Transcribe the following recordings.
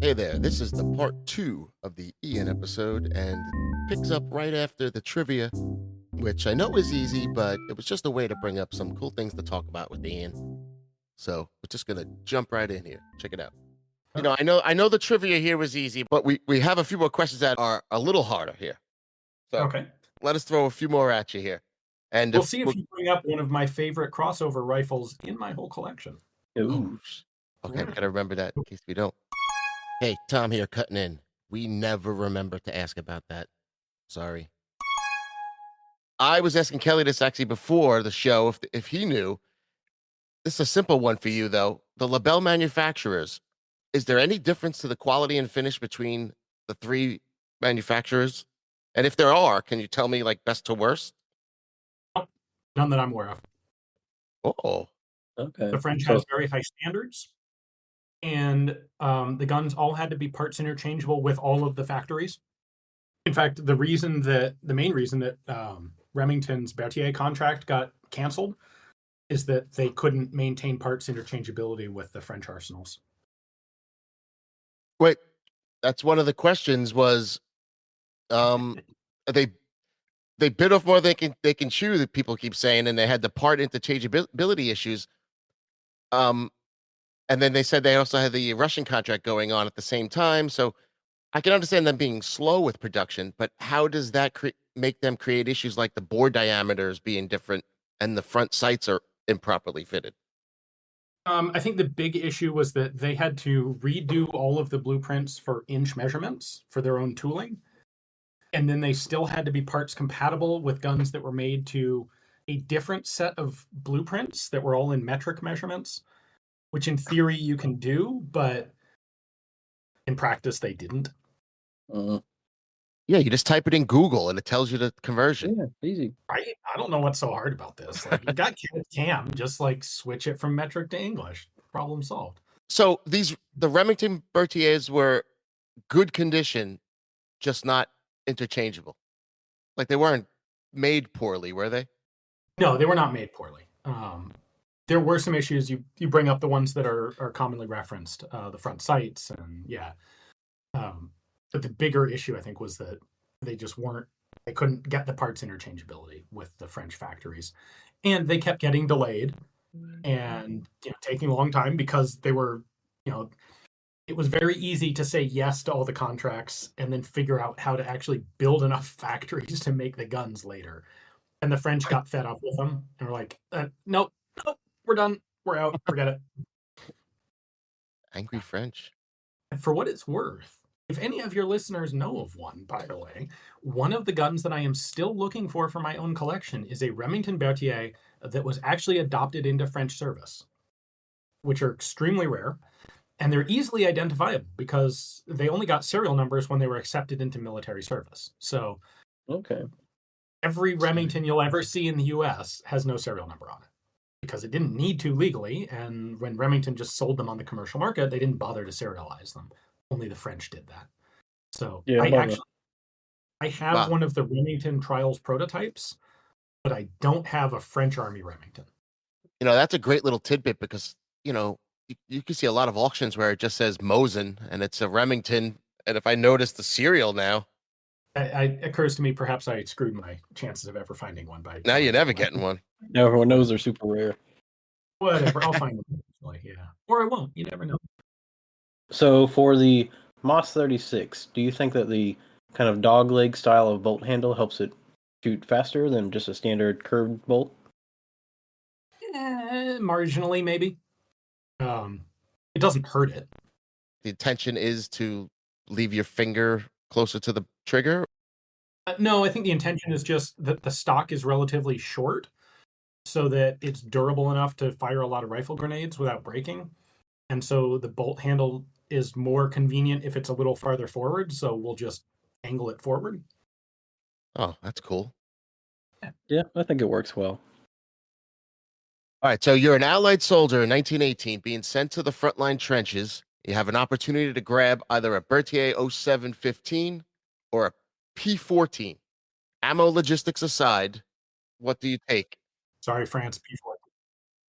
Hey there, this is the part 2 of the Ian episode, and it picks up right after the trivia, which I know is easy, but it was just a way to bring up some cool things to talk about with Ian. So we're just gonna jump right in here. Check it out. I know the trivia here was easy, but we have a few more questions that are a little harder here. So Okay. let us throw a few more at you here. And We'll see if you bring up one of my favorite crossover rifles in my whole collection. Ooh. Okay, we gotta remember that in case we don't. Hey, Tom here cutting in. We never remember to ask about that. Sorry. I was asking Kelly this actually before the show if he knew. This is a simple one for you though. The Lebel manufacturers, is there any difference to the quality and finish between the three manufacturers? And if there are, can you tell me like best to worst? None that I'm aware of. Oh, Okay. The French has very high standards, and the guns all had to be parts interchangeable with all of the factories. In fact, the main reason that Remington's Berthier contract got canceled is that they couldn't maintain parts interchangeability with the French arsenals. wait. That's one of the questions was they they bit off more than they can chew, that people keep saying, and they had the part interchangeability issues. And then they said they also had the Russian contract going on at the same time. So I can understand them being slow with production, but how does that make them create issues like the bore diameters being different and the front sights are improperly fitted? I think the big issue was that they had to redo all of the blueprints for inch measurements for their own tooling. And then they still had to be parts compatible with guns that were made to a different set of blueprints that were all in metric measurements, which in theory you can do, but in practice they didn't. Yeah, you just type it in Google and it tells you the conversion. Yeah, easy. Right? I don't know what's so hard about this. Like, you got CAM, just like switch it from metric to English. Problem solved. So the Remington Berthiers were good condition, just not interchangeable. Like they weren't made poorly, were they? No, they were not made poorly. There were some issues. You bring up the ones that are commonly referenced, the front sights, and yeah. But the bigger issue, I think, was that they couldn't get the parts interchangeability with the French factories, and they kept getting delayed and taking a long time because they were, it was very easy to say yes to all the contracts and then figure out how to actually build enough factories to make the guns later. And the French got fed up with them and were like, nope, we're done. We're out. Forget it. Angry French. And for what it's worth, if any of your listeners know of one, by the way, one of the guns that I am still looking for my own collection is a Remington Berthier that was actually adopted into French service, which are extremely rare. And they're easily identifiable because they only got serial numbers when they were accepted into military service. So every Remington you'll ever see in the US has no serial number on it because it didn't need to legally. And when Remington just sold them on the commercial market, they didn't bother to serialize them. Only the French did that. So I have one of the Remington Trials prototypes, but I don't have a French Army Remington. That's a great little tidbit because, you can see a lot of auctions where it just says Mosin and it's a Remington. And if I notice the serial now, it occurs to me perhaps I screwed my chances of ever finding one by now you're never getting one. Now everyone knows they're super rare. Whatever, I'll find them eventually, yeah. Or I won't, you never know. So for the Moss 36, do you think that the kind of dog leg style of bolt handle helps it shoot faster than just a standard curved bolt? Marginally, maybe. It doesn't hurt it. The intention is to leave your finger closer to the trigger? No, I think the intention is just that the stock is relatively short so that it's durable enough to fire a lot of rifle grenades without breaking. And so the bolt handle is more convenient if it's a little farther forward, so we'll just angle it forward. Oh, that's cool. Yeah, I think it works well. All right, so you're an Allied soldier in 1918 being sent to the frontline trenches. You have an opportunity to grab either a Berthier 0715 or a P14. Ammo logistics aside, what do you take? Sorry, France,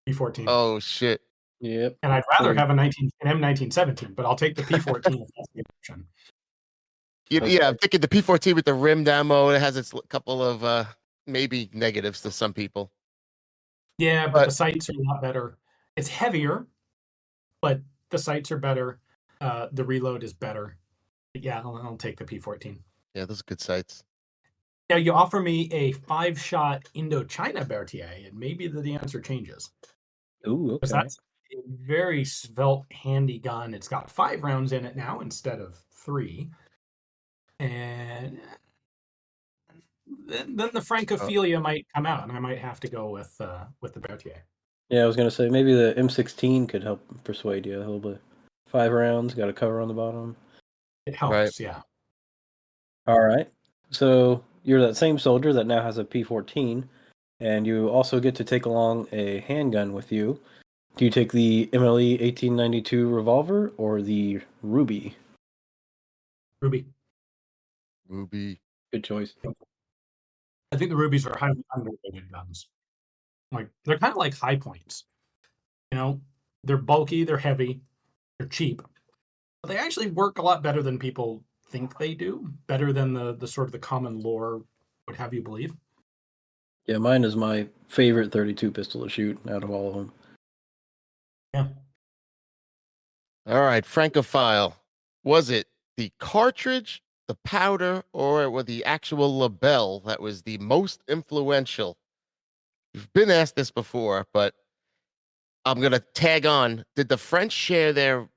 P14. Oh, shit. Yep. And I'd rather have an M1917, but I'll take the P14 if that's the option. Yeah, I'm thinking the P14 with the rimmed ammo. It has its couple of maybe negatives to some people. Yeah, but the sights are a lot better. It's heavier, but the sights are better. The reload is better. But yeah, I'll take the P14. Yeah, those are good sights. Now, you offer me a 5-shot Indochina Berthier, and maybe the answer changes. Ooh, Because okay. that's a very svelte, handy gun. It's got 5 rounds in it now instead of 3. And then the Francophilia might come out, and I might have to go with the Berthier. Yeah, I was gonna say maybe the M16 could help persuade you a little bit. 5 rounds, got a cover on the bottom. It helps, Right. yeah. All right. So you're that same soldier that now has a P14, and you also get to take along a handgun with you. Do you take the MLE 1892 revolver or the Ruby? Ruby. Ruby. Good choice. I think the Rubies are highly underrated guns. Like, they're kind of like high points. You know, they're bulky, they're heavy, they're cheap. But they actually work a lot better than people think they do. Better than the sort of the common lore would have you believe. Yeah, mine is my favorite 32 pistol to shoot out of all of them. Yeah. All right, Francophile. Was it the cartridge, the powder, or the actual Lebel that was the most influential? You've been asked this before, but I'm going to tag on. Did the French share their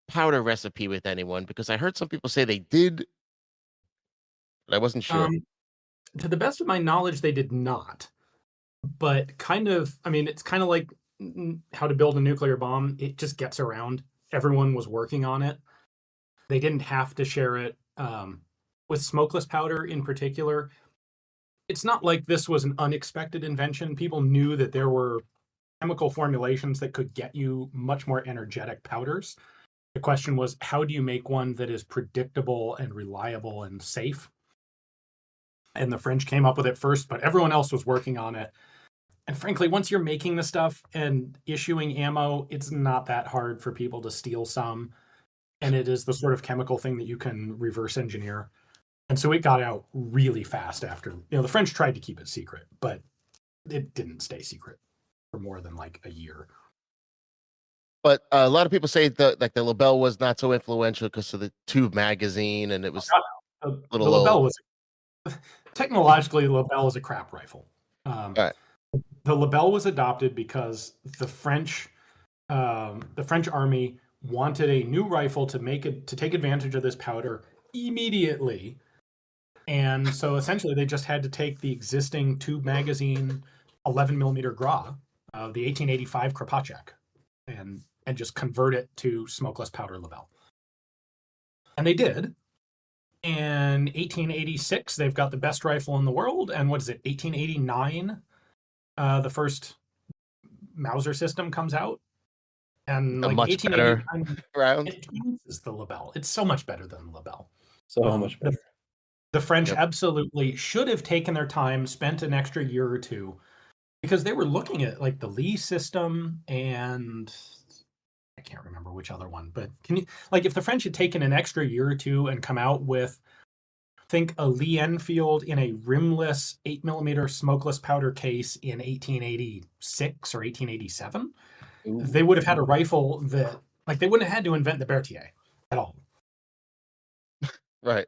powder recipe with anyone? Because I heard some people say they did, but I wasn't sure. To the best of my knowledge, they did not. But kind of, I mean, it's kind of like how to build a nuclear bomb. It just gets around. Everyone was working on it. They didn't have to share it. With smokeless powder in particular, it's not like this was an unexpected invention. People knew that there were chemical formulations that could get you much more energetic powders. The question was, how do you make one that is predictable and reliable and safe? And the French came up with it first, but everyone else was working on it. And frankly, once you're making the stuff and issuing ammo, it's not that hard for people to steal some. And it is the sort of chemical thing that you can reverse engineer. And so it got out really fast after, the French tried to keep it secret, but it didn't stay secret for more than like a year. But a lot of people say the Lebel was not so influential because of the tube magazine, and it was The little Lebel old. was technologically, the Lebel is a crap rifle. All right. The Lebel was adopted because the French army wanted a new rifle to take advantage of this powder immediately, and so essentially they just had to take the existing tube magazine 11 millimeter Gras, the 1885 Kropatschek, and just convert it to smokeless powder Lebel. And they did. And 1886, they've got the best rifle in the world. And what is it? 1889, the first Mauser system comes out. And A like much better 1889, round. it uses the Lebel. It's so much better than the Lebel. So much better. The French Yep. absolutely should have taken their time, spent an extra year or two, because they were looking at like the Lee system and I can't remember which other one, but can you, like, if the French had taken an extra year or two and come out with, think, a Lee Enfield in a rimless 8 millimeter smokeless powder case in 1886 or 1887, Ooh. they would have had a rifle that, like, they wouldn't have had to invent the Berthier at all. Right.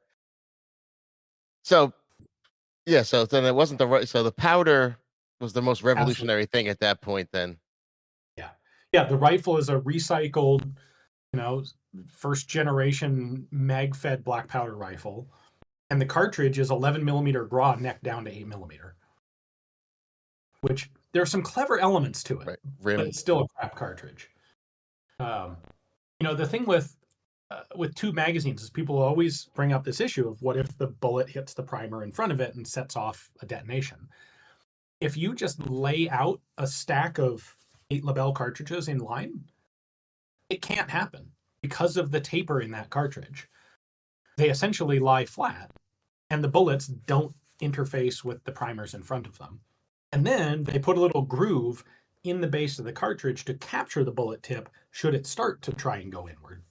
So, yeah, so then it wasn't the right. So the powder was the most revolutionary thing at that point. Then, Yeah, the rifle is a recycled, first generation mag fed black powder rifle, and the cartridge is 11 millimeter Gras neck down to 8 millimeter, which there are some clever elements to it, right, but rim. it's still a crap cartridge. The thing with tube magazines is people always bring up this issue of what if the bullet hits the primer in front of it and sets off a detonation. If you just lay out a stack of 8 Lebel cartridges in line, it can't happen because of the taper in that cartridge. They essentially lie flat, and the bullets don't interface with the primers in front of them. And then they put a little groove in the base of the cartridge to capture the bullet tip should it start to try and go inward.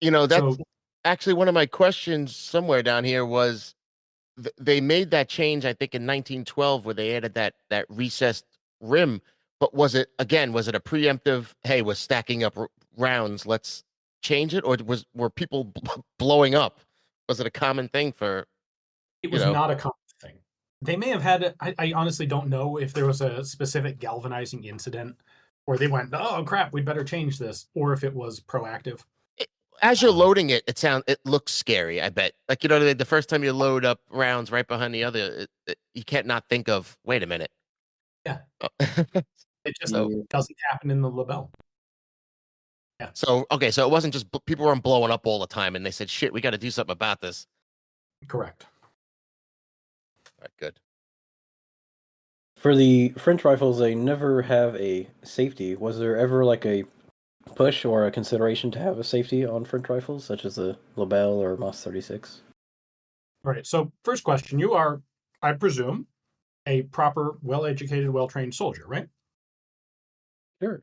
That's actually one of my questions somewhere down here was they made that change, I think, in 1912 where they added that recessed rim. But was it a preemptive, hey, we're stacking up rounds, let's change it? Or were people blowing up? Was it a common thing for, It was not a common thing. They may have had, I honestly don't know if there was a specific galvanizing incident or they went, oh crap, we'd better change this, or if it was proactive. As you're loading it, it looks scary, I bet. Like, the first time you load up rounds right behind the other, you can't not think of, wait a minute. Yeah. It just So, doesn't happen in the Lebel. Yeah. So, okay, so it wasn't just people weren't blowing up all the time and they said, shit, we got to do something about this. Correct. All right, good. For the French rifles, they never have a safety. Was there ever like a push or a consideration to have a safety on French rifles, such as the Lebel or Moss 36? All right. So, first question: you are, I presume, a proper, well-educated, well-trained soldier, right? Sure.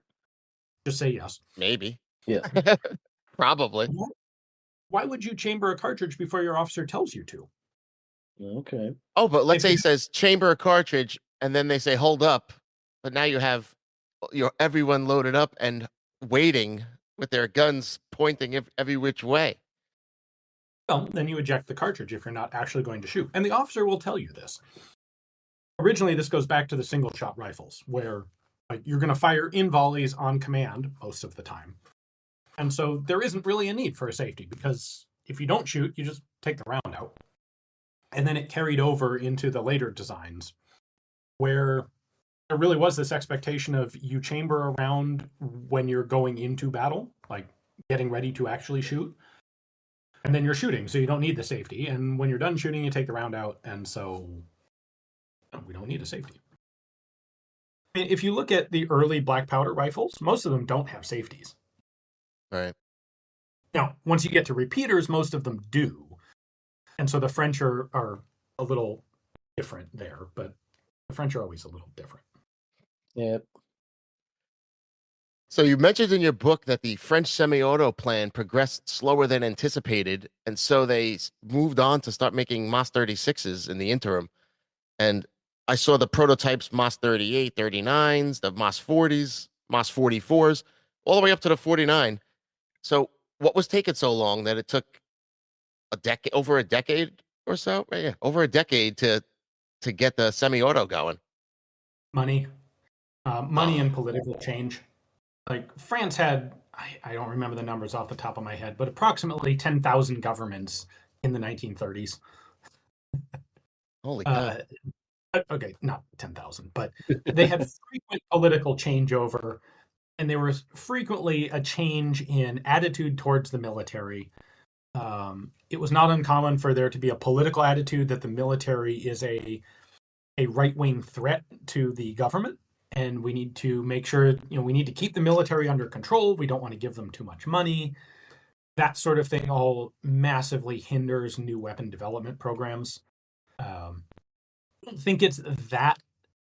Just say yes. Maybe. Yes. Probably. Why would you chamber a cartridge before your officer tells you to? Okay. Oh, but let's say he says chamber a cartridge, and then they say hold up, but now you have everyone loaded up and waiting with their guns pointing every which way. Well, then you eject the cartridge if you're not actually going to shoot, and the officer will tell you this. Originally, this goes back to the single-shot rifles, where you're going to fire in volleys on command most of the time, and so there isn't really a need for a safety because if you don't shoot, you just take the round out. And then it carried over into the later designs where there really was this expectation of you chamber a round when you're going into battle, like getting ready to actually shoot. And then you're shooting, so you don't need the safety. And when you're done shooting, you take the round out. And so we don't need a safety. I mean, if you look at the early black powder rifles, most of them don't have safeties. Right. Now, once you get to repeaters, most of them do. And so the French are a little different there, but the French are always a little different. Yep. So you mentioned in your book that the French semi-auto plan progressed slower than anticipated, and so they moved on to start making MOS 36s in the interim. And I saw the prototypes MOS 38, 39s, the MOS 40s, MOS 44s, all the way up to the 49. So what was taking so long that it took over a decade or so? Yeah, over a decade to get the semi-auto going. Money and political change. Like France had, I don't remember the numbers off the top of my head, but approximately 10,000 governments in the 1930s. Holy cow. Okay, not 10,000, but they had frequent political changeover, and there was frequently a change in attitude towards the military. It was not uncommon for there to be a political attitude that the military is a right-wing threat to the government, and we need to make sure, we need to keep the military under control. We don't want to give them too much money. That sort of thing all massively hinders new weapon development programs. I don't think it's that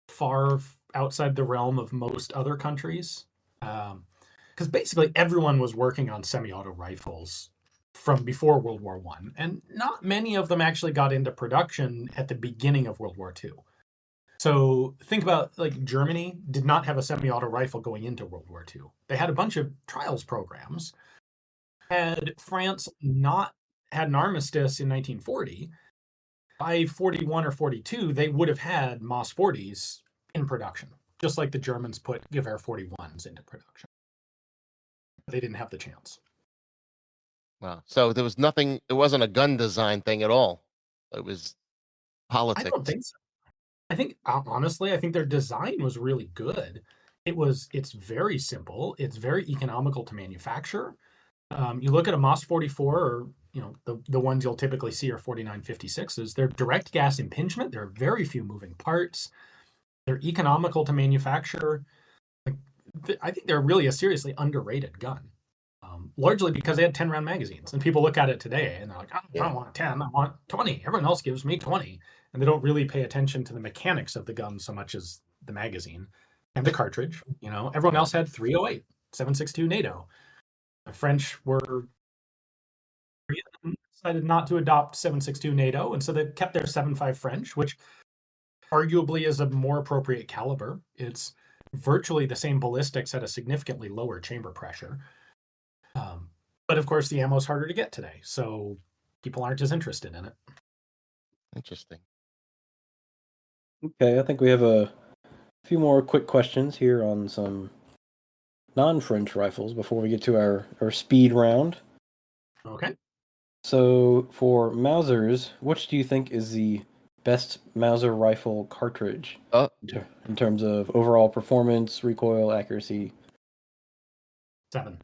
far outside the realm of most other countries, because basically everyone was working on semi-auto rifles from before World War I, and not many of them actually got into production at the beginning of World War II. So think about, Germany did not have a semi-auto rifle going into World War II. They had a bunch of trials programs. Had France not had an armistice in 1940, by 41 or 42, they would have had MOS 40s in production, just like the Germans put Gewehr 41s into production. They didn't have the chance. Wow. So there was nothing, it wasn't a gun design thing at all. It was politics. I don't think so. I think, honestly, their design was really good. It's very simple. It's very economical to manufacture. You look at a MOS 44, or the ones you'll typically see are 4956s. They're direct gas impingement. There are very few moving parts. They're economical to manufacture. I think they're really a seriously underrated gun, largely because they had 10-round magazines. And people look at it today and they're like, I don't want 10, I want 20. Everyone else gives me 20. And they don't really pay attention to the mechanics of the gun so much as the magazine. and the cartridge. Everyone else had 308, 7.62 NATO. The French decided not to adopt 7.62 NATO, and so they kept their 7.5 French, which arguably is a more appropriate caliber. It's virtually the same ballistics at a significantly lower chamber pressure. But of course, the ammo is harder to get today, so people aren't as interested in it. Interesting. Okay, I think we have a few more quick questions here on some non-French rifles before we get to our speed round. Okay. So for Mausers, which do you think is the best Mauser rifle cartridge in terms of overall performance, recoil, accuracy? 7.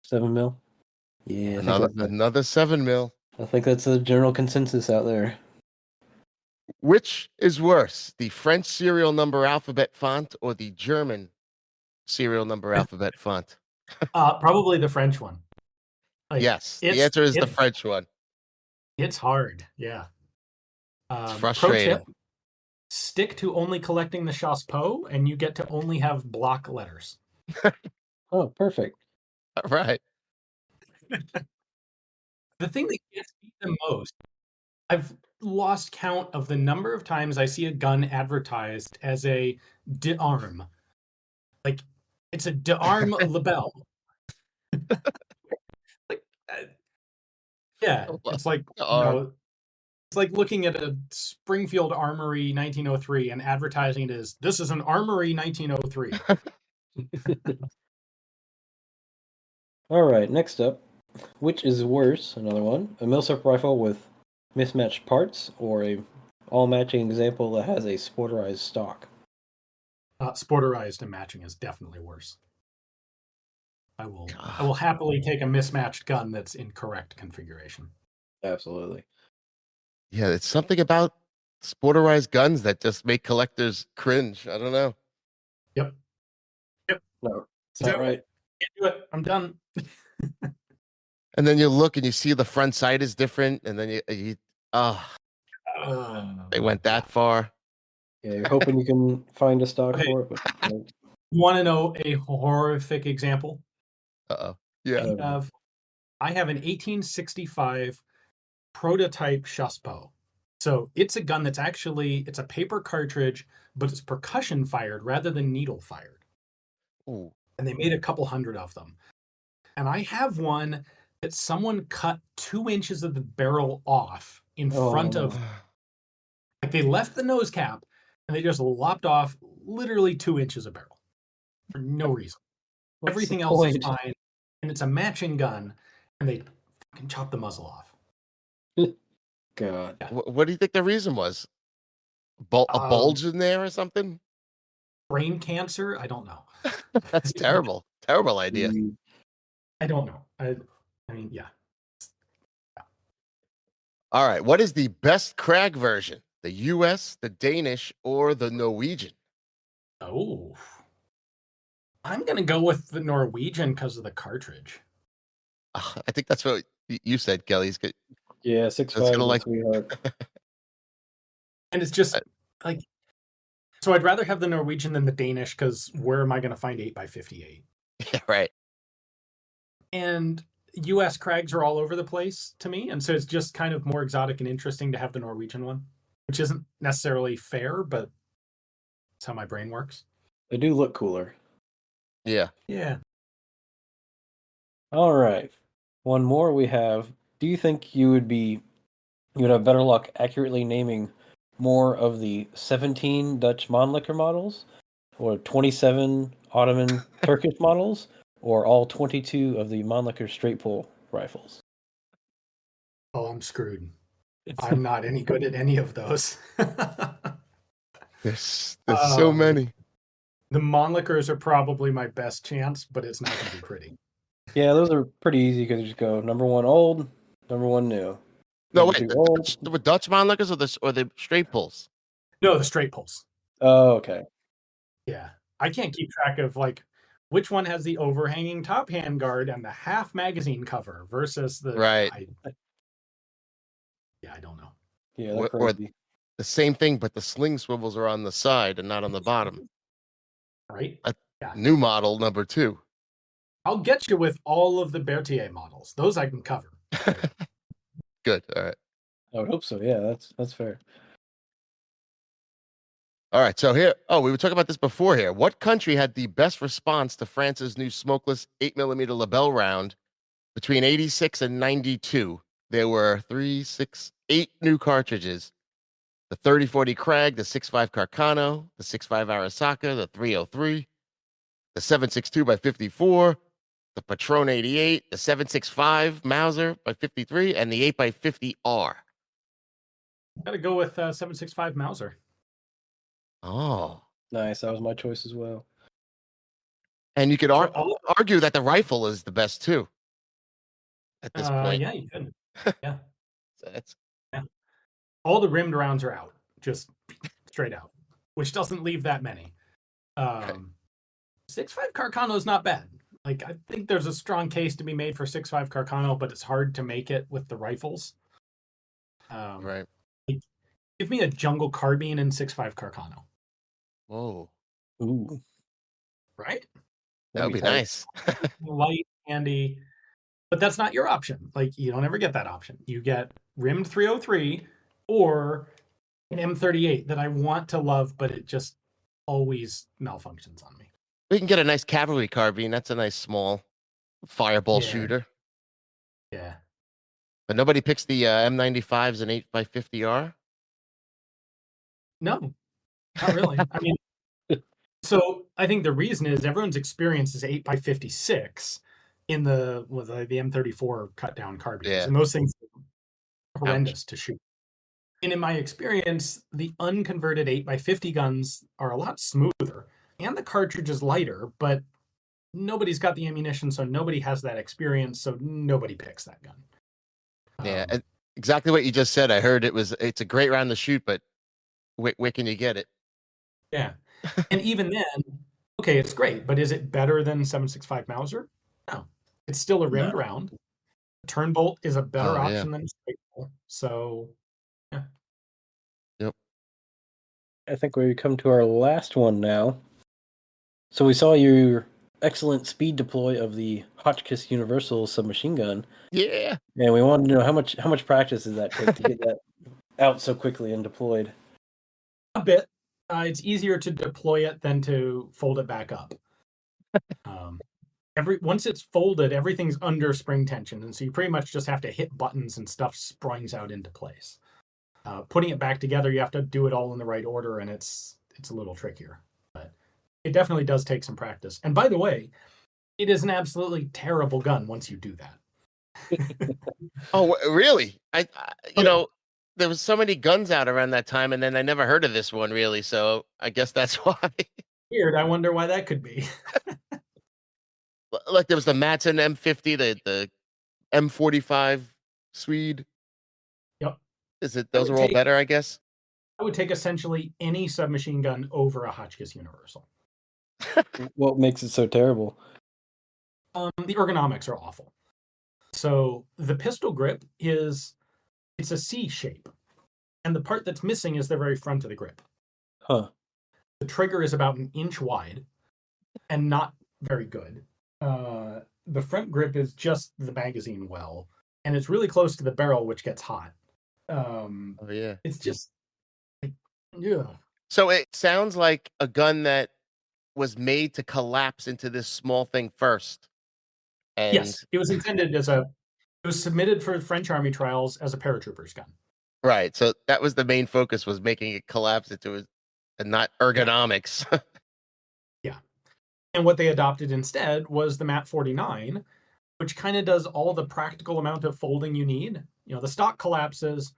7 mil? Yeah, Another 7 mil. I think that's a general consensus out there. Which is worse, the French serial number alphabet font or the German serial number alphabet font? Probably the French one. Yes, the answer is the French one. It's hard, yeah. It's frustrating. Pro tip, stick to only collecting the chassepot, and you get to only have block letters. Oh, perfect. Right. The thing that gets me the most, I've lost count of the number of times I see a gun advertised as a d'arm. Like, it's a d'arm Lebel. Yeah, it's like, it's like looking at a Springfield Armory 1903 and advertising it as, this is an Armory 1903. All right, next up, which is worse, another one, a Milsurp rifle with mismatched parts or a all-matching example that has a sporterized stock? Sporterized and matching is definitely worse. I will happily take a mismatched gun that's in correct configuration. Absolutely. Yeah, it's something about sporterized guns that just make collectors cringe. I don't know. Yep. No, it's not right. Can't do it. I'm done. And then you look and you see the front sight is different, and then they went that far. Yeah, you're hoping you can find a stock for it, but you want to know a horrific example? Yeah. I have an 1865 prototype chassepot. So it's a gun that's it's a paper cartridge, but it's percussion fired rather than needle fired. Ooh. And they made a couple hundred of them. And I have one that someone cut 2 inches of the barrel off in front of, like, they left the nose cap and they just lopped off literally 2 inches of barrel for no reason. Everything else is fine, and it's a matching gun, and they fucking chop the muzzle off. God. Yeah. What do you think the reason was? A bulge in there or something? Brain cancer? I don't know. That's terrible. Terrible idea. I don't know. I mean, yeah. All right. What is the best Krag version? The US, the Danish, or the Norwegian? Oh. I'm going to go with the Norwegian because of the cartridge. I think that's what you said, Kelly. Yeah, 6.5 sweetheart. And it's just like, so I'd rather have the Norwegian than the Danish because where am I going to find 8x58? Yeah, right. And US Krags are all over the place to me. And so it's just kind of more exotic and interesting to have the Norwegian one, which isn't necessarily fair, but it's how my brain works. They do look cooler. Yeah. Yeah. All right. One more we have. Do you think you would have better luck accurately naming more of the 17 Dutch Mannlicher models, or 27 Ottoman Turkish models, or all 22 of the Mannlicher straight pull rifles? Oh, I'm screwed. I'm not any good at any of those. There's so many. The Mannlichers are probably my best chance, but it's not going to be pretty. Yeah, those are pretty easy because you just go number 1 old, number 1 new. No, wait. The Dutch Mannlichers or the straight pulls? No, the straight pulls. Oh, okay. Yeah. I can't keep track of which one has the overhanging top handguard and the half magazine cover versus the right. I don't know. Yeah, that's crazy. Or the same thing, but the sling swivels are on the side and not on the bottom. right? A Yeah. new model number 2. I'll get you with all of the Berthier models. Those I can cover. Good. All right. I would hope so. Yeah, that's fair. All right. So here, we were talking about this before here. What country had the best response to France's new smokeless 8mm Lebel round between 86 and 92? There were 8 new cartridges. The 3040 Krag, the 6.5 Carcano, the 6.5 Arasaka, the 303, the 7.62 by 54, the Patron 88, the 7.65 Mauser by 53, and the 8 by 50R. Gotta go with 7.65 Mauser. Oh. Nice. That was my choice as well. And you could For all, argue that the rifle is the best too at this point. yeah, you could. Yeah. So that's All the rimmed rounds are out, just straight out, which doesn't leave that many. 6.5 Carcano is not bad. Like, I think there's a strong case to be made for 6.5 Carcano, but it's hard to make it with the rifles. right. Like, give me a jungle carbine and 6.5 Carcano. Whoa. Ooh, That Right? would be tight. nice. Light, handy. But that's not your option. Like, you don't ever get that option. You get rimmed 303 or an M38 that I want to love, but it just always malfunctions on me. We can get a nice cavalry carbine. That's a nice small fireball Yeah. shooter. Yeah. But nobody picks the M95s and 8 by 50R. No, not really. I mean, so I think the reason is everyone's experience is 8 by 56 in the M34 cut down carbines, Yeah. and those things are horrendous to shoot. And in my experience, the unconverted 8 by 50 guns are a lot smoother, and the cartridge is lighter, but nobody's got the ammunition, so nobody has that experience, so nobody picks that gun. Yeah, and exactly what you just said. I heard it's a great round to shoot, but where can you get it? Yeah. And even then, okay, it's great, but is it better than 7.65 Mauser? No. It's still a rimmed round. Turn bolt is a better option than straight bolt. So, yeah. Yep. I think we come to our last one now. So we saw your excellent speed deploy of the Hotchkiss Universal submachine gun. Yeah. And we wanted to know how much practice does that take to get that out so quickly and deployed? A bit. It's easier to deploy it than to fold it back up. Once it's folded, everything's under spring tension, and so you pretty much just have to hit buttons and stuff springs out into place. Putting it back together, you have to do it all in the right order, and it's a little trickier. But it definitely does take some practice. And by the way, it is an absolutely terrible gun once you do that. Oh, really? There was so many guns out around that time, and then I never heard of this one really. So I guess that's why. Weird. I wonder why that could be. Like there was the Matson M50, the M45 Swede. Yep. Those are all better, I guess? I would take essentially any submachine gun over a Hotchkiss Universal. What makes it so terrible? The ergonomics are awful. So the pistol grip it's a C shape. And the part that's missing is the very front of the grip. Huh. The trigger is about an inch wide and not very good. The front grip is just the magazine well, and it's really close to the barrel, which gets hot. Oh yeah. It's just, yeah. So it sounds like a gun that was made to collapse into this small thing first. And Yes, it was intended it was submitted for French Army trials as a paratrooper's gun. right. So that was the main focus, was making it collapse into and not ergonomics. Yeah. And what they adopted instead was the MAT 49, which kind of does all the practical amount of folding you need. The stock collapses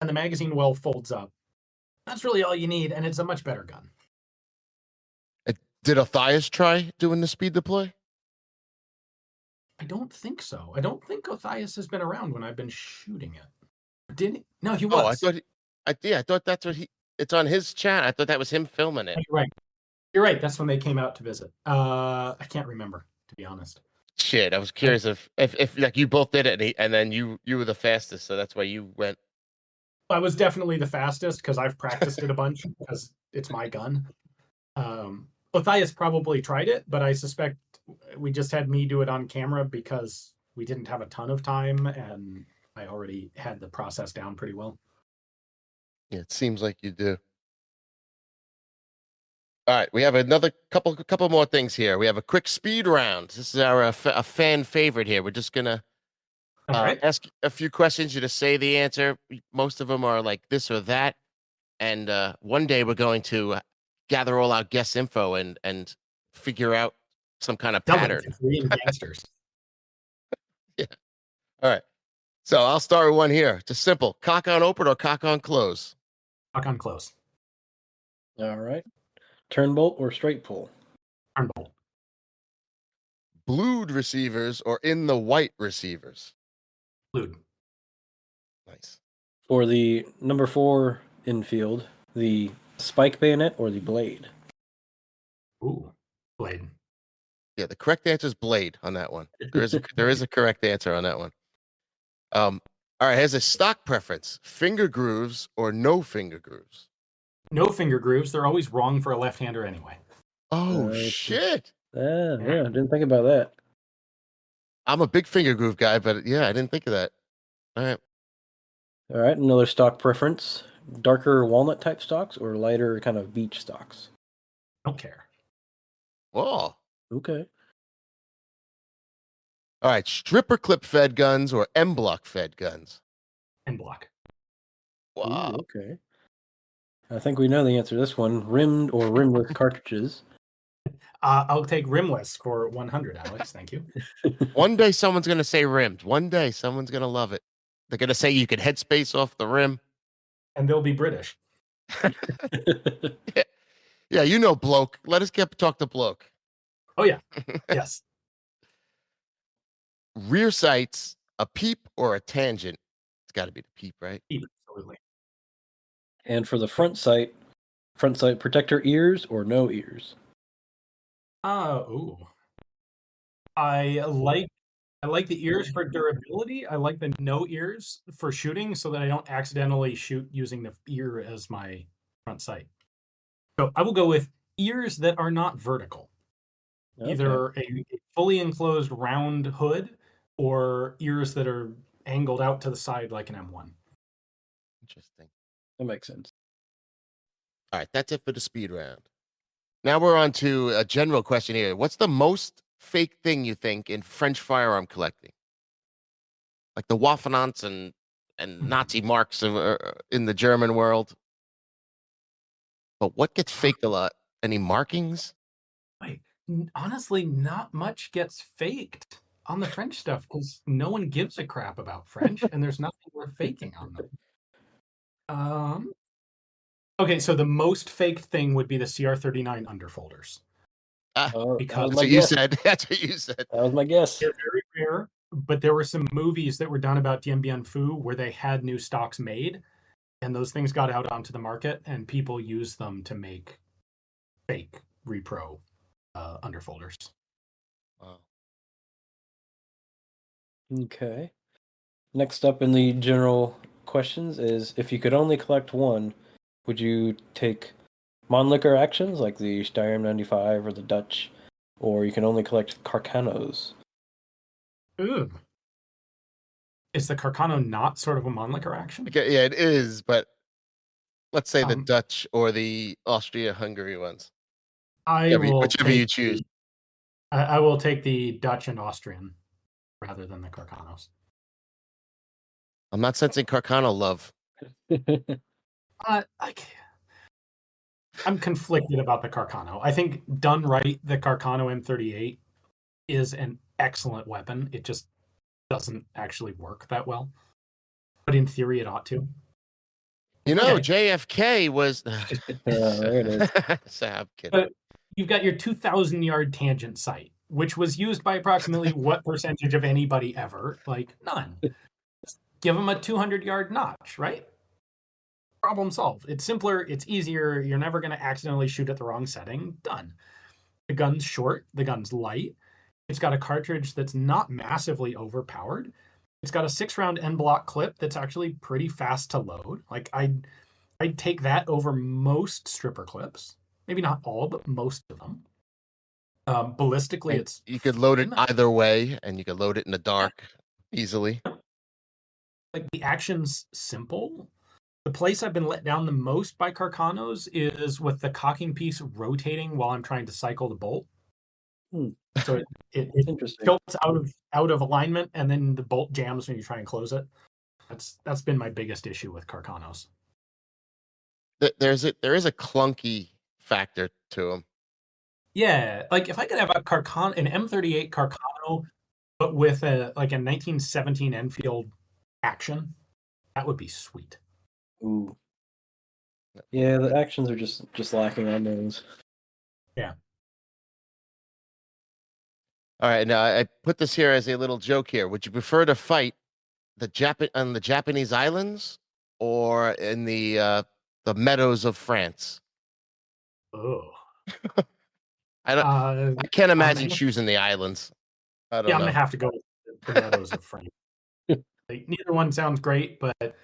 and the magazine well folds up. That's really all you need, and it's a much better gun. Did Othias try doing the speed deploy? I don't think so. I don't think Othias has been around when I've been shooting it. Didn't he? No, he was. Oh, I thought that's what it's on his chat. I thought that was him filming it. You're right. You're right. That's when they came out to visit. I can't remember, to be honest. Shit, I was curious if like you both did it and then you were the fastest, so that's why you went. I was definitely the fastest because I've practiced it a bunch because it's my gun. Othaius probably tried it, but I suspect we just had me do it on camera because we didn't have a ton of time and I already had the process down pretty well. Yeah, it seems like you do. All right, we have another couple more things here. We have a quick speed round. This is our a fan favorite here. We're just gonna All right. ask a few questions. You just say the answer. Most of them are like this or that. And one day we're going to gather all our guest info and figure out some kind of Dumb it, pattern. Korean gangsters. Yeah. All right. So I'll start with one here. Just simple. Cock on open or cock on close? Cock on close. All right. Turn bolt or straight pull? Turn bolt. Blued receivers or in the white receivers? Blued. Nice. For the number 4 infield, the spike bayonet or the blade? Ooh, blade. Yeah, the correct answer is blade on that one. There is a correct answer on that one. All right, here's a stock preference: finger grooves or no finger grooves? No finger grooves. They're always wrong for a left-hander anyway. Oh Okay. shit! Yeah, didn't think about that. I'm a big finger groove guy, but yeah, I didn't think of that. All right. All right, another stock preference: darker walnut type stocks or lighter kind of beech stocks? Don't care. Whoa. Okay. All right, stripper clip fed guns or M block fed guns? And block. Wow. Ooh, okay. I think we know the answer to this one: rimmed or rimless cartridges. I'll take rimless for 100, Alex. Thank you. One day someone's gonna say rimmed. One day someone's gonna love it. They're gonna say you can headspace off the rim. And they'll be British. Yeah, you know, bloke. Let us talk to bloke. Oh, yeah. Yes. Rear sights, a peep or a tangent? It's got to be the peep, right? Absolutely. And for the front sight protector ears or no ears? Ooh. I like the ears for durability. I like the no ears for shooting so that I don't accidentally shoot using the ear as my front sight. So I will go with ears that are not vertical. Okay. Either a fully enclosed round hood or ears that are angled out to the side like an M1. Interesting. That makes sense. All right, that's it for the speed round. Now we're on to a general question here. What's the most fake thing you think in French firearm collecting? Like the Waffenants and Nazi marks in the German world. But what gets faked a lot? Any markings? Honestly, not much gets faked on the French stuff because no one gives a crap about French and there's nothing worth faking on them. Okay, so the most faked thing would be the CR39 underfolders. Because That's what you said. That's what you said. That was my guess. They're very rare, but there were some movies that were done about Dien Bien Phu where they had new stocks made, and those things got out onto the market, and people used them to make fake repro underfolders. Wow. Okay. Next up in the general questions is, if you could only collect one, would you take Mannlicher actions like the Steyr 95 or the Dutch, or you can only collect Carcanos? Ooh. Is the Carcano not sort of a Mannlicher action? Okay, yeah, it is, but let's say the Dutch or the Austria-Hungary ones. Whichever you choose. I will take the Dutch and Austrian rather than the Carcanos. I'm not sensing Carcano love. I'm conflicted about the Carcano. I think done right, the Carcano M38 is an excellent weapon. It just doesn't actually work that well. But in theory, it ought to. You know, JFK was. There it is. I'm kidding. But you've got your 2,000-yard tangent sight, which was used by approximately what percentage of anybody ever? Like, none. Give them a 200-yard notch, right? Problem solved. It's simpler. It's easier. You're never going to accidentally shoot at the wrong setting. Done. The gun's short. The gun's light. It's got a cartridge that's not massively overpowered. It's got a 6-round end block clip that's actually pretty fast to load. Like I'd take that over most stripper clips. maybe not all, but most of them. Ballistically, And it's you could load it fine. either way, and you could load it in the dark easily. Like the action's simple. The place I've been let down the most by Carcanos is with the cocking piece rotating while I'm trying to cycle the bolt. So it Interesting. tilts out of alignment, and then the bolt jams when you try and close it. That's been my biggest issue with Carcanos. There is a clunky factor to them. Yeah, like if I could have an M38 Carcano, but with a 1917 Enfield action, that would be sweet. Ooh. Yeah, the actions are just lacking on those. Yeah. All right, now I put this here as a little joke here. Would you prefer to fight on the Japanese islands or in the meadows of France? Oh. I can't imagine gonna, choosing the islands. I don't yeah, I'm know. gonna have to go with the meadows of France. Like, neither one sounds great, but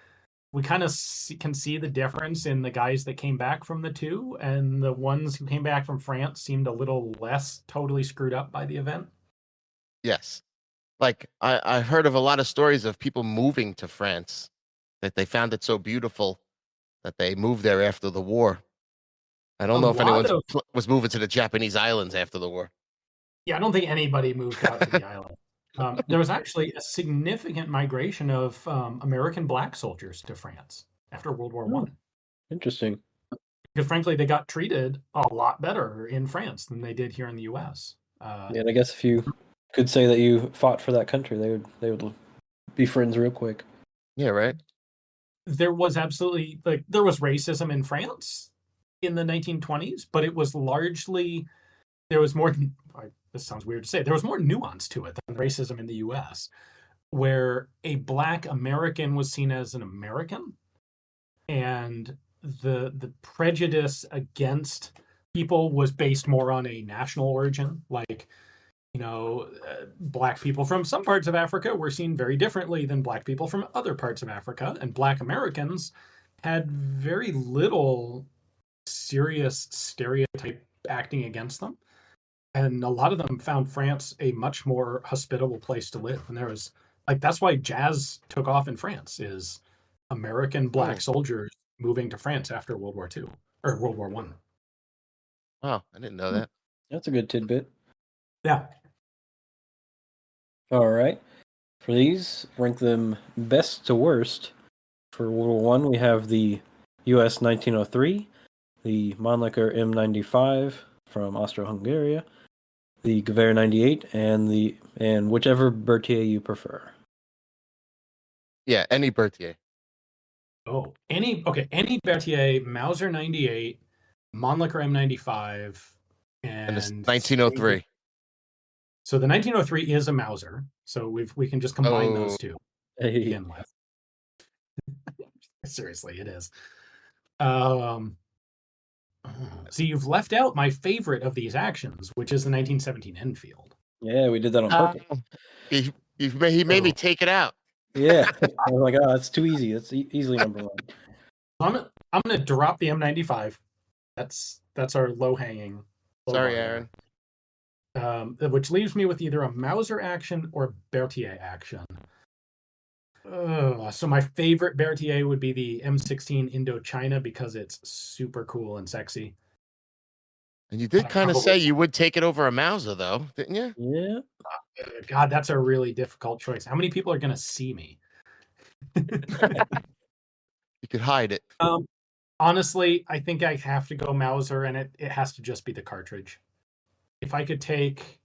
we kind of can see the difference in the guys that came back from the two, and the ones who came back from France seemed a little less totally screwed up by the event. Yes. Like I heard of a lot of stories of people moving to France, that they found it so beautiful that they moved there after the war. I don't know if anyone was moving to the Japanese islands after the war. Yeah, I don't think anybody moved out to the island. There was actually a significant migration of American black soldiers to France after World War One. Interesting. Because frankly, they got treated a lot better in France than they did here in the U.S. Yeah, and I guess if you could say that you fought for that country, they would be friends real quick. Yeah, right. There was absolutely there was racism in France in the 1920s, but it was largely there was more. This sounds weird to say. There was more nuance to it than racism in the U.S., where a black American was seen as an American, and the prejudice against people was based more on a national origin. Like, black people from some parts of Africa were seen very differently than black people from other parts of Africa, and black Americans had very little serious stereotype acting against them. And a lot of them found France a much more hospitable place to live. And there was that's why jazz took off in France, is American black soldiers moving to France after World War II or World War One. Wow, I didn't know that. That's a good tidbit. Yeah. All right. For these, rank them best to worst. For World War One, we have the US 1903, the Mannlicher M95 from Austro-Hungary, the Gewehr 98, and whichever Berthier you prefer. Yeah, any Berthier. Oh, any Berthier, Mauser 98, Mannlicher M95, And it's and 1903. So the 1903 is a Mauser, so we can just combine those two to begin with. Seriously, it is. So you've left out my favorite of these actions, which is the 1917 Enfield. Yeah, we did that on purpose. He made me take it out. Yeah, I was like, oh, that's too easy. That's easily number one. I'm gonna drop the M95. That's our low hanging. Sorry, Aaron. Which leaves me with either a Mauser action or Berthier action. So my favorite Berthier would be the M16 Indochina because it's super cool and sexy. And you did kind of say you would take it over a Mauser, though, didn't you? Yeah. God, that's a really difficult choice. How many people are going to see me? You could hide it. Honestly, I think I have to go Mauser, and it has to just be the cartridge. If I could take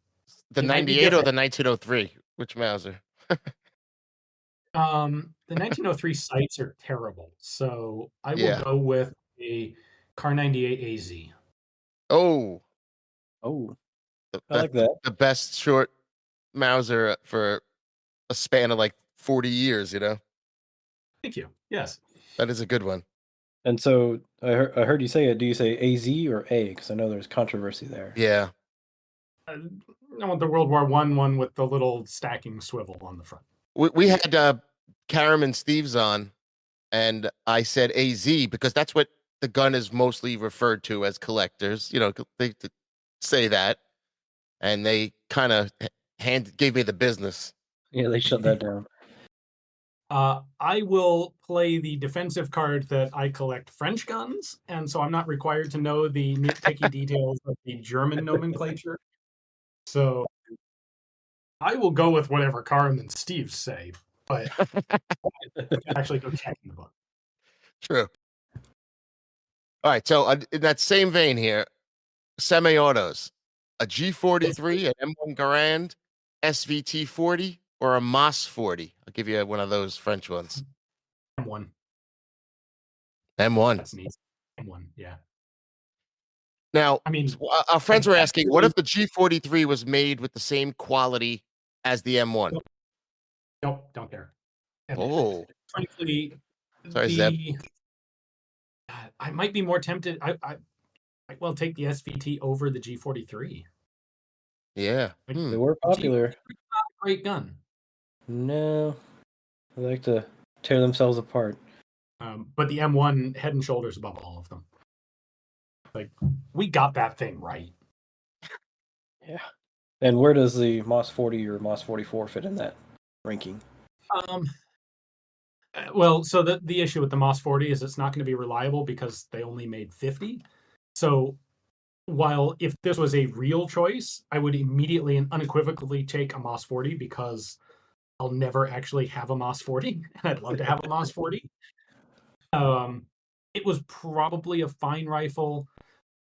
the 98 or the 1903, which Mauser? The 1903 sights are terrible, so I will go with a Car 98 AZ. Oh, I like that. The best short Mauser for a span of 40 years, Thank you. Yes. That is a good one. And so I heard you say it. Do you say AZ or A? Because I know there's controversy there. Yeah. I want the World War one with the little stacking swivel on the front. We had Karam and Steve's on, and I said AZ because that's what the gun is mostly referred to as collectors. They say that, and they kind of gave me the business. Yeah, they shut that down. I will play the defensive card that I collect French guns, and so I'm not required to know the nitpicky details of the German nomenclature. So I will go with whatever Karim and Steve say, but actually go check in the book. True. All right, so in that same vein here, semi-autos, a G43, an M1 Garand, SVT 40, or a MOS 40. I'll give you one of those French ones. M1. M1. That's neat. M1, yeah. Now, I mean, our friends were asking, what if the G43 was made with the same quality as the M1? Nope, don't care. And Oh, frankly, sorry, Zeb. I might be more tempted. I will take the SVT over the G43. Yeah. They were popular. G43 is not a great gun. No, they like to tear themselves apart. But the M1 head and shoulders above all of them. Like, we got that thing right. Yeah. And where does the MOS 40 or MOS 44 fit in that ranking? Well, so the issue with the MOS 40 is it's not going to be reliable because they only made 50. So while if this was a real choice, I would immediately and unequivocally take a MOS 40 because I'll never actually have a MOS 40, and I'd love to have a MOS 40. It was probably a fine rifle.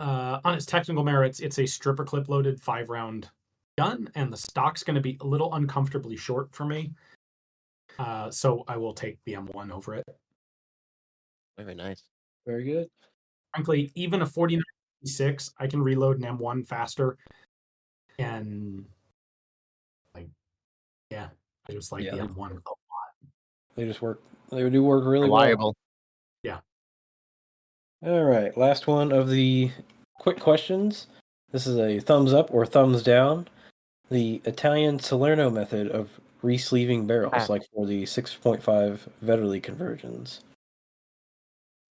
On its technical merits, it's a stripper clip loaded 5-round gun, and the stock's going to be a little uncomfortably short for me. So I will take the M1 over it. Very nice. Very good. Frankly, even a 49.6, I can reload an M1 faster. And I just like the M1 a lot. They just work. They do work really reliable. well. Yeah. All right. Last one of the quick questions. This is a thumbs up or thumbs down. The Italian Salerno method of re-sleeving barrels, like for the 6.5 Vetterli conversions.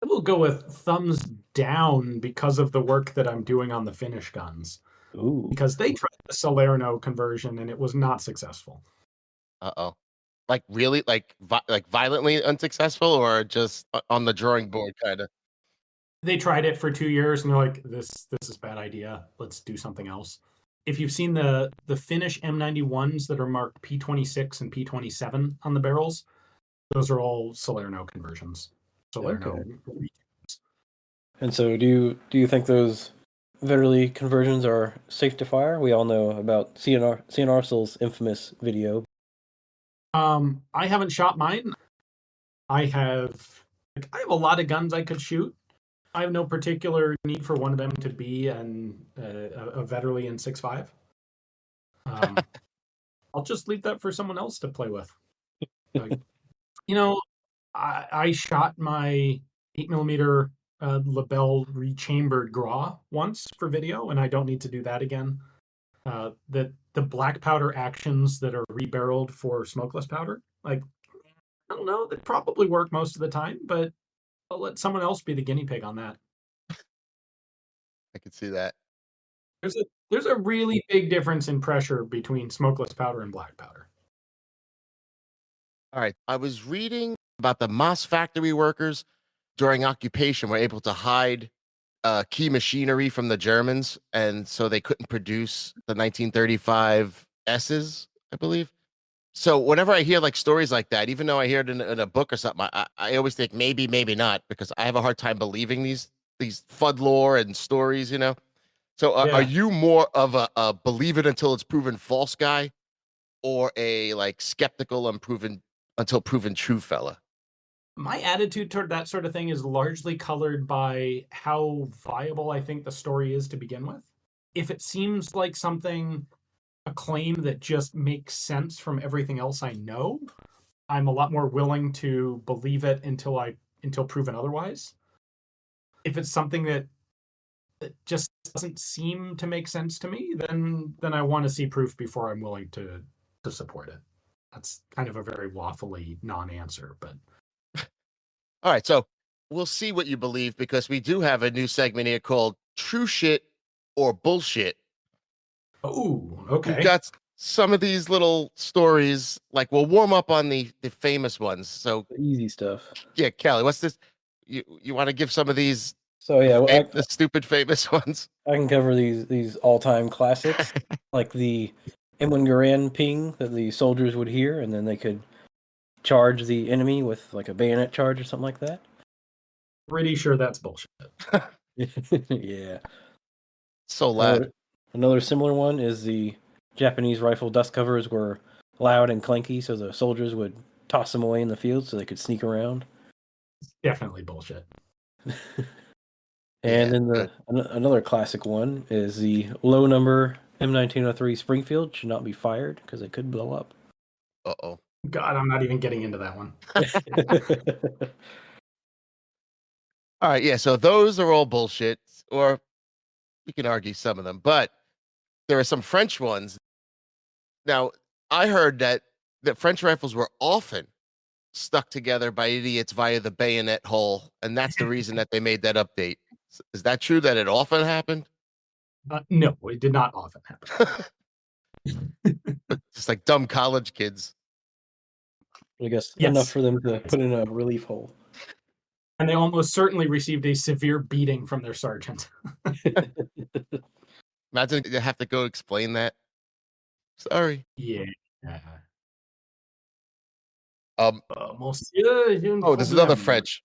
I will go with thumbs down because of the work that I'm doing on the Finnish guns. Ooh. Because they tried the Salerno conversion and it was not successful. Uh-oh. Like really, like violently unsuccessful, or just on the drawing board kind of? They tried it for 2 years and they're like, this is a bad idea. Let's do something else. If you've seen the Finnish M91s that are marked P26 and P27 on the barrels, those are all Salerno conversions. Salerno. Okay. And so, do you think those Vetterli conversions are safe to fire? We all know about CN Arsenal's infamous video. I haven't shot mine. I have a lot of guns I could shoot. I have no particular need for one of them to be a Vetterli in 6.5. I'll just leave that for someone else to play with. I shot my 8mm Lebel rechambered Gras once for video, and I don't need to do that again. The black powder actions that are rebarreled for smokeless powder, I don't know, they probably work most of the time, but I'll let someone else be the guinea pig on that. I could see that. There's a really big difference in pressure between smokeless powder and black powder. All right. I was reading about the MOS factory workers during occupation were able to hide key machinery from the Germans, and so they couldn't produce the 1935 S's, I believe. So whenever I hear like stories like that, even though I hear it in a book or something, I always think maybe not, because I have a hard time believing these Fudd Lore and stories, So are you more of a believe it until it's proven false guy, or a like skeptical until proven true fella? My attitude toward that sort of thing is largely colored by how viable I think the story is to begin with. If it seems like a claim that just makes sense from everything else I know, I'm a lot more willing to believe it until proven otherwise. If it's something that just doesn't seem to make sense to me, then I want to see proof before I'm willing to support it. That's kind of a very waffly non-answer, but all right. So we'll see what you believe because we do have a new segment here called True Shit or Bullshit. Oh, We've okay. got some of these little stories, like we'll warm up on the famous ones. So The easy stuff. yeah, Kelly, what's this? You want to give some of these So yeah, the stupid famous ones? I can cover these all-time classics, like the M1 Garand ping that the soldiers would hear, and then they could charge the enemy with like a bayonet charge or something like that. Pretty sure that's bullshit. Yeah. So loud. Another similar one is the Japanese rifle dust covers were loud and clanky, so the soldiers would toss them away in the field so they could sneak around. Definitely bullshit. And Yeah, then another classic one is the low number M1903 Springfield should not be fired because it could blow up. Uh-oh. God, I'm not even getting into that one. All right, yeah, so those are all bullshit, or you can argue some of them, but there are some French ones. Now, I heard that French rifles were often stuck together by idiots via the bayonet hole, and that's the reason that they made that update. Is that true that it often happened? No, it did not often happen. Just like dumb college kids. I guess Yes. enough for them to put in a relief hole. And they almost certainly received a severe beating from their sergeant. Imagine you have to go explain that. Sorry. Yeah. There's another French.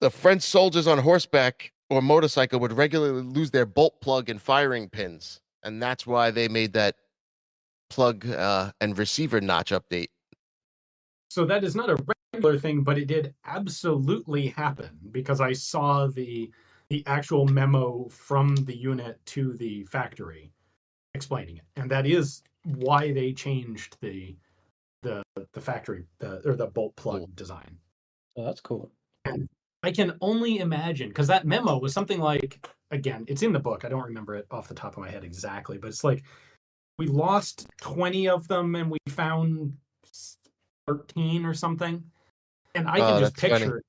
The French soldiers on horseback or motorcycle would regularly lose their bolt plug and firing pins, and that's why they made that plug and receiver notch update. So that is not a regular thing, but it did absolutely happen because I saw the actual memo from the unit to the factory explaining it, and that is why they changed the factory or the bolt plug design. Oh, that's cool. And I can only imagine because that memo was something like, again, it's in the book. I don't remember it off the top of my head exactly, but it's like we lost 20 of them and we found 13 or something. And I can just picture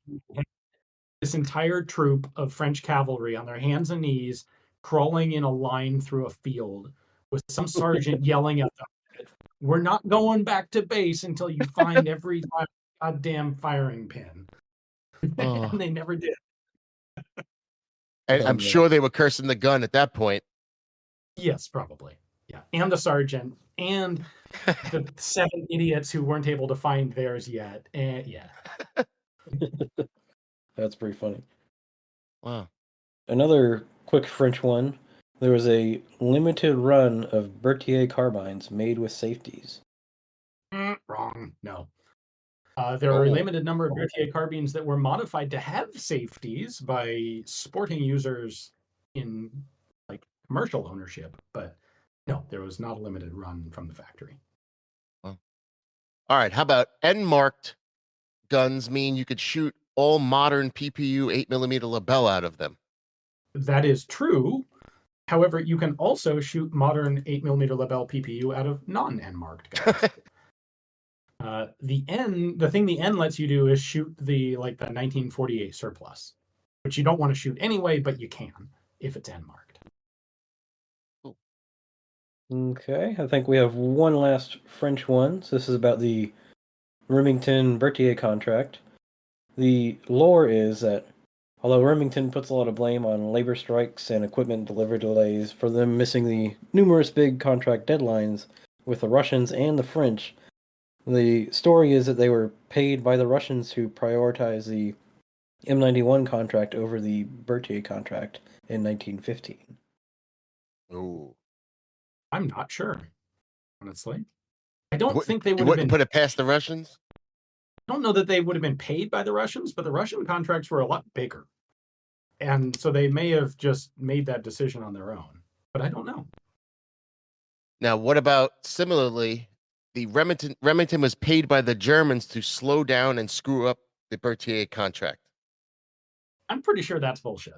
this entire troop of French cavalry on their hands and knees crawling in a line through a field with some sergeant yelling at them, "We're not going back to base until you find every goddamn firing pin." And they never did. And I'm sure they were cursing the gun at that point. Yes, probably. Yeah. And the sergeant and the 7 idiots who weren't able to find theirs yet. And yeah. That's pretty funny. Wow. Another quick French one. There was a limited run of Berthier carbines made with safeties. Wrong. No. There are a limited number of Berthier carbines that were modified to have safeties by sporting users in like commercial ownership, but no, there was not a limited run from the factory. All right. How about N-marked guns mean you could shoot all modern PPU 8mm Lebel out of them? That is true. However, you can also shoot modern 8mm Lebel PPU out of non-N-marked guns. The thing the N lets you do is shoot the 1948 surplus, which you don't want to shoot anyway, but you can if it's N-marked. Okay, I think we have one last French one. So this is about the Remington Berthier contract. The lore is that although Remington puts a lot of blame on labor strikes and equipment delivery delays for them missing the numerous big contract deadlines with the Russians and the French, the story is that they were paid by the Russians to prioritize the M91 contract over the Berthier contract in 1915. Ooh. I'm not sure, honestly. I don't think they would have been put it past the Russians. I don't know that they would have been paid by the Russians, but the Russian contracts were a lot bigger. And so they may have just made that decision on their own, but I don't know. Now, what about similarly, the Remington was paid by the Germans to slow down and screw up the Berthier contract? I'm pretty sure that's bullshit.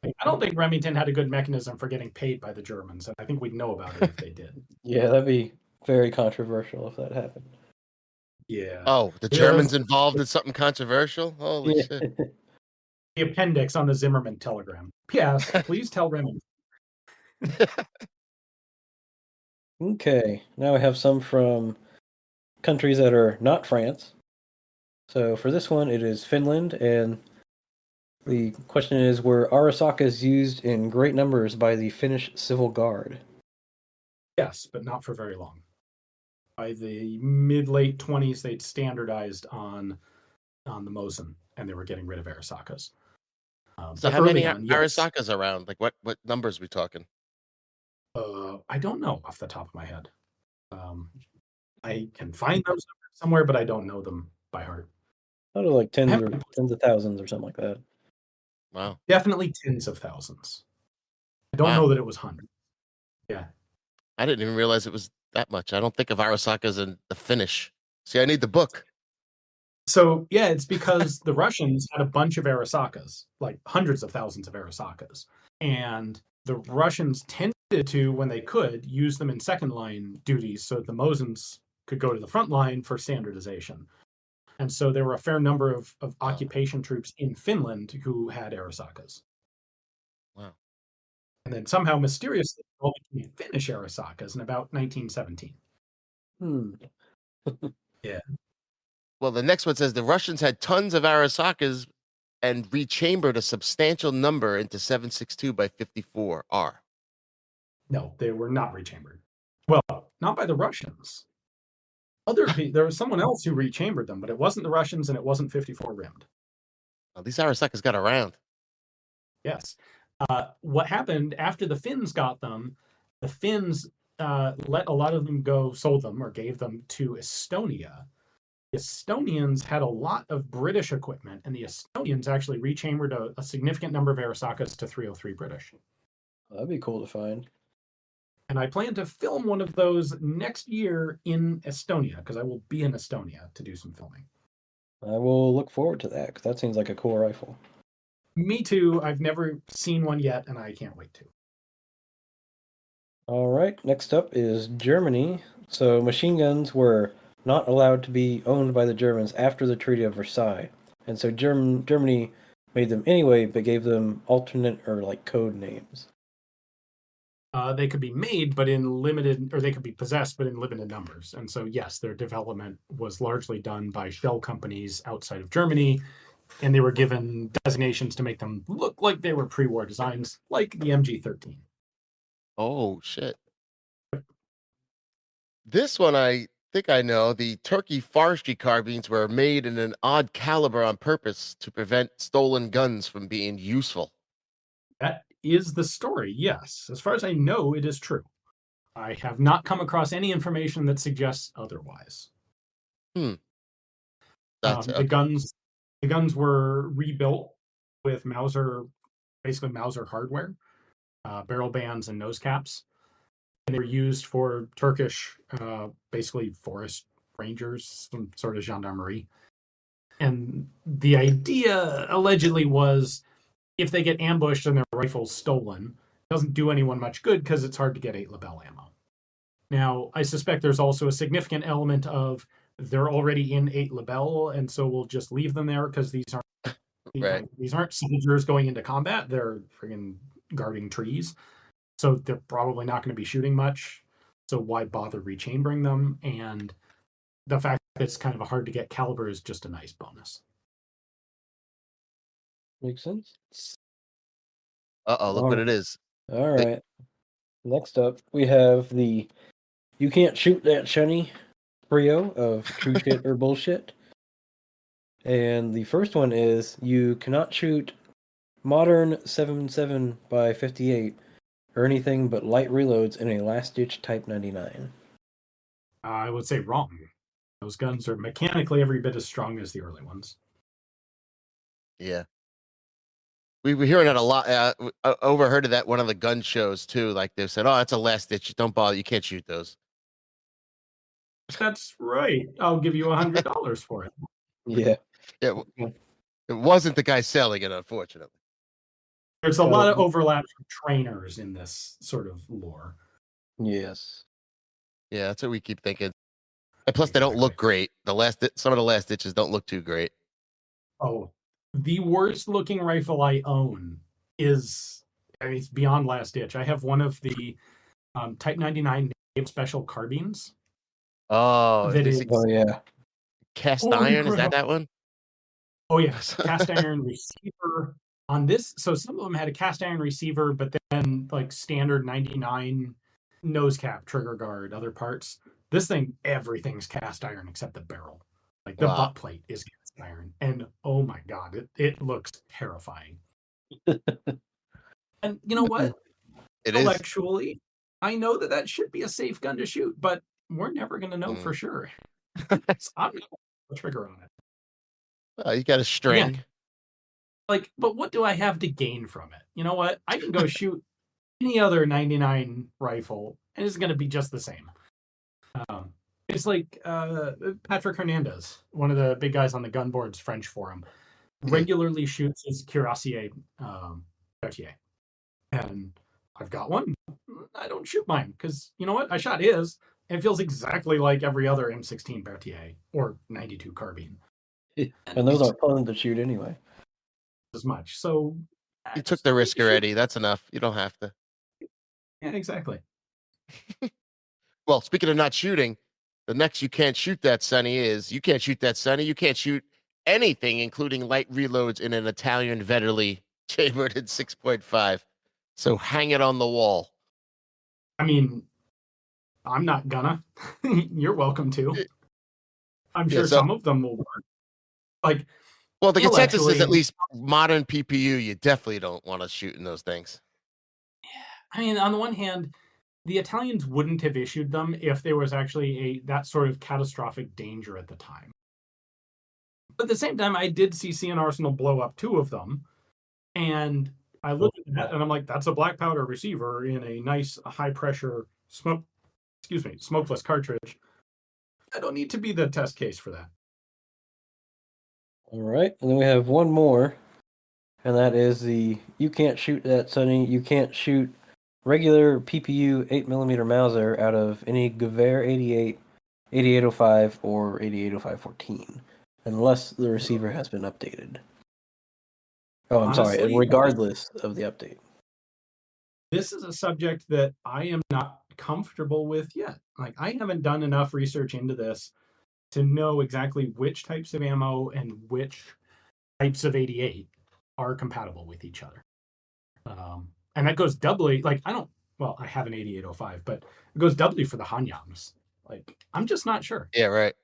I don't think Remington had a good mechanism for getting paid by the Germans, and I think we'd know about it if they did. Yeah, that'd be very controversial if that happened. Yeah. Oh, the Germans involved in something controversial? Holy Yeah. shit. The appendix on the Zimmerman telegram. P.S. Please tell Remington. Okay, now I have some from countries that are not France. So for this one, it is Finland, and the question is, were Arasakas used in great numbers by the Finnish Civil Guard? Yes, but not for very long. By the mid-late 20s, they'd standardized on the Mosin, and they were getting rid of Arasakas. So But how early many on, yes. Arasakas around? Like what numbers we talking? I don't know off the top of my head. I can find those numbers somewhere, but I don't know them by heart. Out of like tens of thousands or something like that. Wow. Definitely tens of thousands. I don't Wow. know that it was hundreds. Yeah. I didn't even realize it was that much. I don't think of Arasakas in the Finnish. See, I need the book. So, yeah, it's because the Russians had a bunch of Arasakas, like hundreds of thousands of Arasakas. And the Russians tended to, when they could, use them in second line duties so that the Mosins could go to the front line for standardization. And so there were a fair number of occupation troops in Finland who had Arasakas. Wow. And then somehow mysteriously all became Finnish Arasakas in about 1917. Yeah. Well, the next one says the Russians had tons of Arasakas and rechambered a substantial number into 7.62 by 54 R. No, they were not rechambered. Well, not by the Russians. There was someone else who rechambered them, but it wasn't the Russians and it wasn't 54 rimmed. Well, these Arasakas got around. Yes. What happened after the Finns got them, the Finns let a lot of them go, sold them, or gave them to Estonia. The Estonians had a lot of British equipment, and the Estonians actually rechambered a significant number of Arasakas to 303 British. That'd be cool to find. And I plan to film one of those next year in Estonia, because I will be in Estonia to do some filming. I will look forward to that, because that seems like a cool rifle. Me too. I've never seen one yet, and I can't wait to. All right, next up is Germany. So machine guns were not allowed to be owned by the Germans after the Treaty of Versailles. And so Germany made them anyway, but gave them alternate or like code names. They could be made, but in limited, or they could be possessed, but in limited numbers. And so, yes, their development was largely done by shell companies outside of Germany, and they were given designations to make them look like they were pre-war designs, like the MG-13. Oh, shit. This one I think I know. The Turkey forestry carbines were made in an odd caliber on purpose to prevent stolen guns from being useful. That is the story, yes. As far as I know, it is true. I have not come across any information that suggests otherwise. That's The guns were rebuilt with Mauser, basically Mauser hardware, barrel bands and nose caps, and they were used for Turkish, basically forest rangers, some sort of gendarmerie. And the idea allegedly was, if they get ambushed and their rifles stolen, it doesn't do anyone much good because it's hard to get 8 Lebel ammo. Now, I suspect there's also a significant element of they're already in 8 Lebel, and so we'll just leave them there because these aren't soldiers going into combat. They're friggin' guarding trees. So they're probably not going to be shooting much. So why bother rechambering them? And the fact that it's kind of a hard to get caliber is just a nice bonus. Makes sense. Uh-oh, look what it is. All right. Next up, we have the "You Can't Shoot That Shunny" trio of true shit or bullshit. And the first one is, you cannot shoot modern 7.7 by 58 or anything but light reloads in a last-ditch Type 99. I would say wrong. Those guns are mechanically every bit as strong as the early ones. Yeah. We were hearing that a lot. Overheard of that one of the gun shows too. Like they said, "Oh, that's a last ditch. Don't bother. You can't shoot those." That's right. I'll give you $100 for it. Yeah. Yeah, it wasn't the guy selling it, unfortunately. There's a lot of overlap from trainers in this sort of lore. Yes. Yeah, that's what we keep thinking. And plus, they don't Exactly. look great. Some of the last ditches don't look too great. Oh, the worst looking rifle I own is, I mean, it's beyond last ditch. I have one of the Type 99 special carbines Oh, that is is, it Oh yeah. cast holy iron? Is crap. that one? Oh yeah, cast iron receiver on this. So some of them had a cast iron receiver, but then like standard 99 nose cap, trigger guard, other parts. This thing, everything's cast iron except the barrel. Like the Wow. butt plate is cast iron, and oh my god, it looks terrifying. And you know what? It is. Intellectually, I know that that should be a safe gun to shoot, but we're never going to know for Mm. sure. So I'm not going to trigger on it. Well, you got a Again, string. like, but what do I have to gain from it? You know what? I can go shoot any other 99 rifle, and it's going to be just the same. It's like Patrick Hernandez, one of the big guys on the gun boards French forum, regularly shoots his Cuirassier Berthier. And I've got one. I don't shoot mine because you know what? I shot his, and it feels exactly like every other M16 Berthier or 92 carbine. And those aren't fun to shoot anyway. As much. So You took the risk already. That's enough. You don't have to. Yeah, exactly. Well, speaking of not shooting, the next you can't shoot that, Sonny, is you can't shoot that, Sonny. You can't shoot anything, including light reloads in an Italian Vetterli chambered in 6.5. So hang it on the wall. I mean, I'm not gonna. You're welcome to. I'm sure some of them will work. Like, well, the consensus is at intellectually, least modern PPU, you definitely don't want to shoot in those things. I mean, on the one hand, the Italians wouldn't have issued them if there was actually that sort of catastrophic danger at the time. But at the same time, I did see CN Arsenal blow up 2 of them, and I looked at that and I'm like, that's a black powder receiver in a nice high pressure smokeless cartridge. I don't need to be the test case for that. All right, and then we have one more, and that is the you can't shoot that, Sonny. You can't shoot regular PPU 8mm Mauser out of any Gewehr 88, 8805, or 8805-14, unless the receiver has been updated. Oh, I'm sorry, Honestly, regardless of the update. this is a subject that I am not comfortable with yet. Like, I haven't done enough research into this to know exactly which types of ammo and which types of 88 are compatible with each other. And that goes doubly, like, I have an 8805, but it goes doubly for the Hanyams. Like, I'm just not sure. Yeah, right.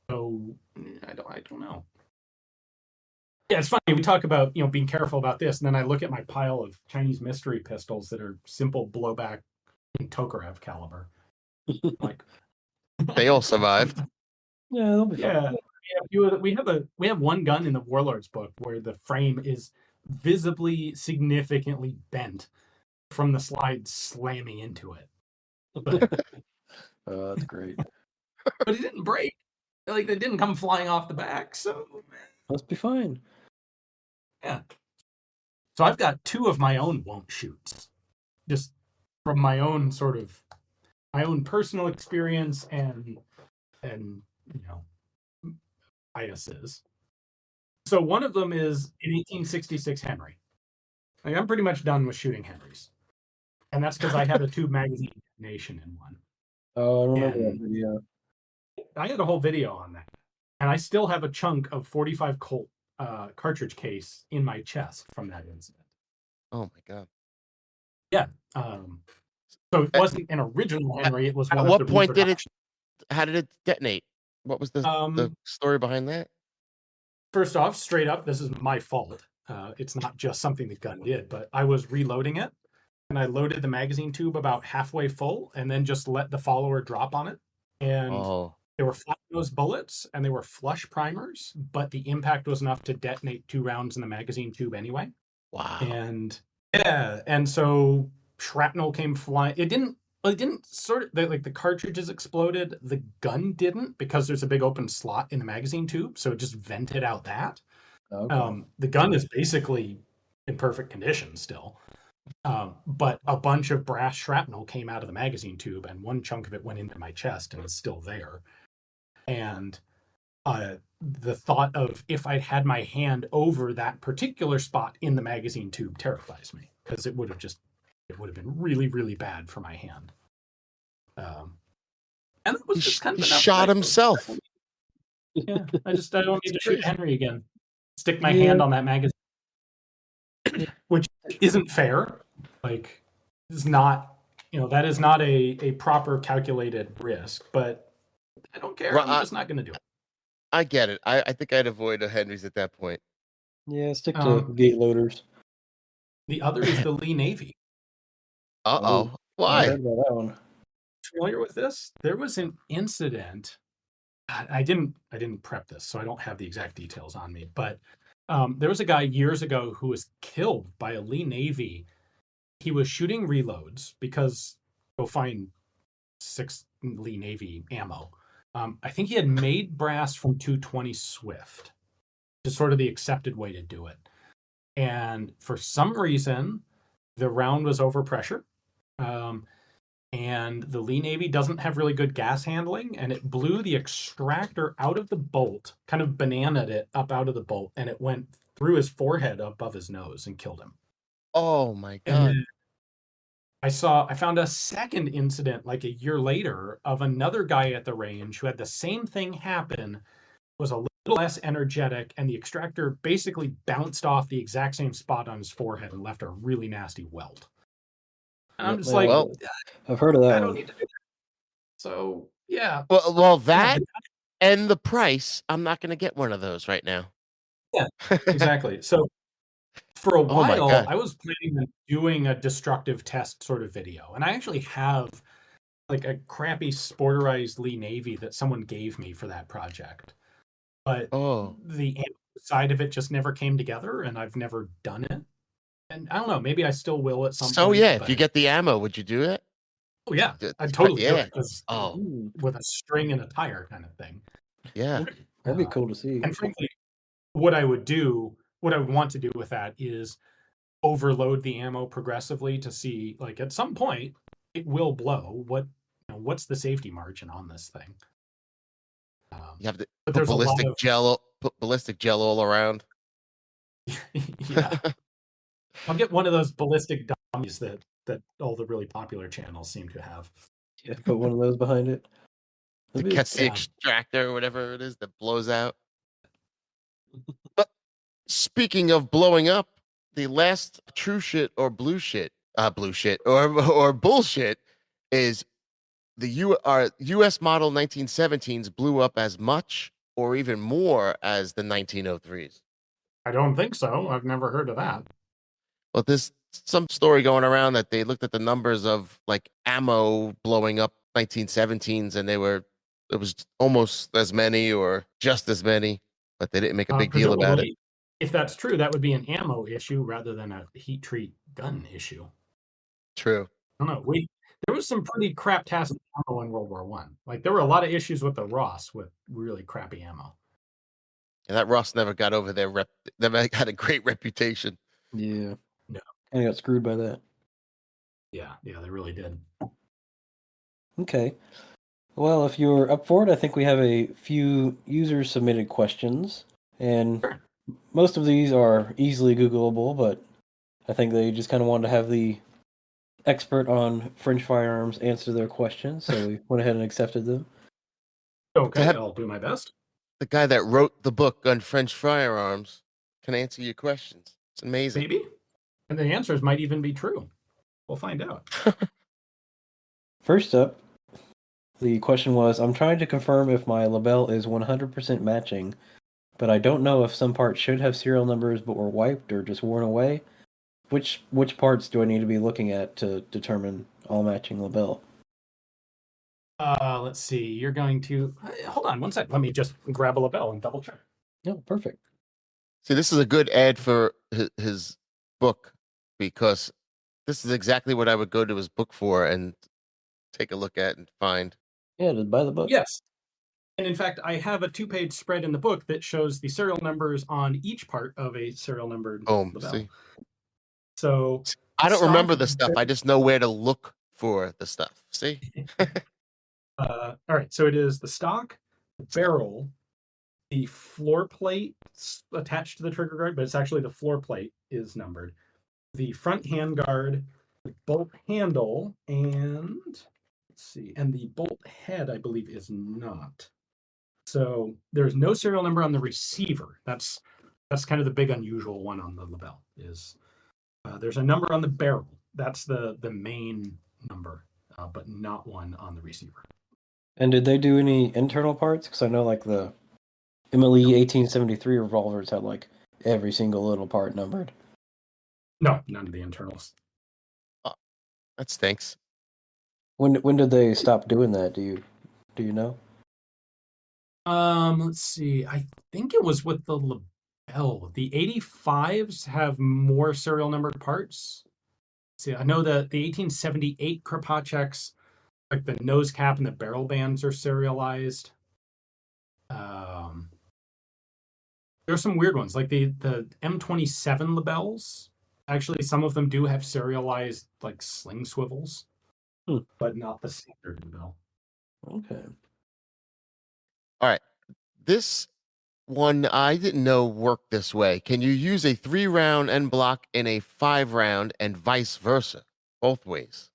So I don't know. Yeah, it's funny. We talk about, being careful about this, and then I look at my pile of Chinese mystery pistols that are simple blowback in Tokarev caliber. Like, they all survived. Yeah, they'll be fine. Yeah, we have one gun in the Warlords book where the frame is visibly significantly bent from the slide slamming into it. But, Oh, that's great. but it didn't break. Like, it didn't come flying off the back, so Must be fine. yeah. So I've got 2 of my own won't shoots, just from my own personal experience and biases. So one of them is an 1866 Henry. Like, I'm pretty much done with shooting Henrys, and that's because I had a tube magazine detonation in one. Oh, I remember that And video. I had a whole video on that, and I still have a chunk of 45 Colt cartridge case in my chest from that incident. Oh my god. Yeah. So it wasn't an original Henry. It was one At of what the point did it? reproduction. How did it detonate? What was the story behind that? First off, straight up, this is my fault. It's not just something the gun did, but I was reloading it, and I loaded the magazine tube about halfway full, and then just let the follower drop on it. And they were flat nose bullets, and they were flush primers, but the impact was enough to detonate 2 rounds in the magazine tube anyway. Wow. And yeah, and so shrapnel came flying. It didn't the cartridges exploded. The gun didn't, because there's a big open slot in the magazine tube, so it just vented out that. Okay. The gun is basically in perfect condition still. But a bunch of brass shrapnel came out of the magazine tube, and one chunk of it went into my chest and is still there. And the thought of if I'd had my hand over that particular spot in the magazine tube terrifies me, because it would have been really, really bad for my hand. And that was just kind of He enough. shot himself. Yeah, I don't need to shoot Henry again. Stick my Yeah. hand on that magazine, which isn't fair. Like, it's not, that is not a proper calculated risk, but I don't care. Well, I'm just not going to do it. I get it. I think I'd avoid a Henry's at that point. Yeah, stick to gate loaders. The other is the Lee Navy. Uh-oh. I Why? heard about that one. Familiar with this? There was an incident. I didn't prep this, so I don't have the exact details on me. But there was a guy years ago who was killed by a Lee Navy. He was shooting reloads because go find 6 Lee Navy ammo. I think he had made brass from 220 Swift, which is sort of the accepted way to do it. And for some reason, the round was overpressure. And the Lee Navy doesn't have really good gas handling, and it blew the extractor out of the bolt, kind of bananaed it up out of the bolt, and it went through his forehead above his nose and killed him. Oh my And God. then I found a second incident like a year later of another guy at the range who had the same thing happen, was a little less energetic, and the extractor basically bounced off the exact same spot on his forehead and left a really nasty welt. And I'm just like, well, I've heard of that I don't one. need to do that. So, yeah. Well, that and the price, I'm not going to get one of those right now. Yeah, exactly. So for a Oh my while, God. I was planning on doing a destructive test sort of video. And I actually have like a crappy sporterized Lee Navy that someone gave me for that project. But the side of it just never came together, and I've never done it. And I don't know, maybe I still will at some point. So yeah, if you get the ammo, would you do it? Oh yeah, I'd totally do Yeah. it. With a string and a tire kind of thing. Yeah. That'd be cool to see. And frankly, what I would want to do with that is overload the ammo progressively to see, like, at some point it will blow. What's the safety margin on this thing? You have to but put ballistic gel all around. Yeah. I'll get one of those ballistic dummies that all the really popular channels seem to have. Yeah, put one of those behind it. To catch the extractor or whatever it is that blows out. But speaking of blowing up, the last true shit or blue shit or bullshit is the US model 1917s blew up as much or even more as the 1903s. I don't think so. I've never heard of that. Well, there's some story going around that they looked at the numbers of like ammo blowing up 1917s, and it was almost as many or just as many, but they didn't make a big deal about it. If that's true, that would be an ammo issue rather than a heat treat gun issue. True. I don't know. There was some pretty crap-tastic ammo in World War One. Like, there were a lot of issues with the Ross with really crappy ammo. And that Ross never got over their never had a great reputation. Yeah. No. And got screwed by that. Yeah, they really did. Okay. Well, if you're up for it, I think we have a few user-submitted questions. And most of these are easily Googleable, but I think they just kind of wanted to have the expert on French firearms answer their questions, so we went ahead and accepted them. Okay, I'll do my best. The guy that wrote the book on French firearms can answer your questions. It's amazing. Maybe. And the answers might even be true. We'll find out. First up, the question was, I'm trying to confirm if my Lebel is 100% matching, but I don't know if some parts should have serial numbers but were wiped or just worn away. Which parts do I need to be looking at to determine all matching Lebel? Let's see. You're going to hold on one sec. Let me just grab a Lebel and double check. No, perfect. See, this is a good ad for his book, because this is exactly what I would go to his book for and take a look at and find. Yeah, to buy the book. Yes. And in fact, I have a 2-page spread in the book that shows the serial numbers on each part of a serial numbered Lebel. See. So I don't remember the stuff. I just know where to look for the stuff. See? All right. So it is the stock, barrel, the floor plate attached to the trigger guard, but it's actually the floor plate is numbered. The front hand guard, the bolt handle, and let's see, and the bolt head, I believe, is not. So there's no serial number on the receiver. That's kind of the big unusual one on the Lebel. Is there's a number on the barrel. That's the main number, but not one on the receiver. And did they do any internal parts? Because I know like the MLE 1873 revolvers had like every single little part numbered. No, none of the internals. That stinks. When did they stop doing that? Do you know? Let's see. I think it was with the Lebel. The 85s have more serial numbered parts. See, I know that the 1878 Kropatscheks, like the nose cap and the barrel bands, are serialized. There's some weird ones, like the M27 Lebels. Actually, some of them do have serialized like sling swivels, but not the standard Lebel. Okay. All right. This one I didn't know worked this way. Can you use a 3-round end block in a 5-round and vice versa? Both ways.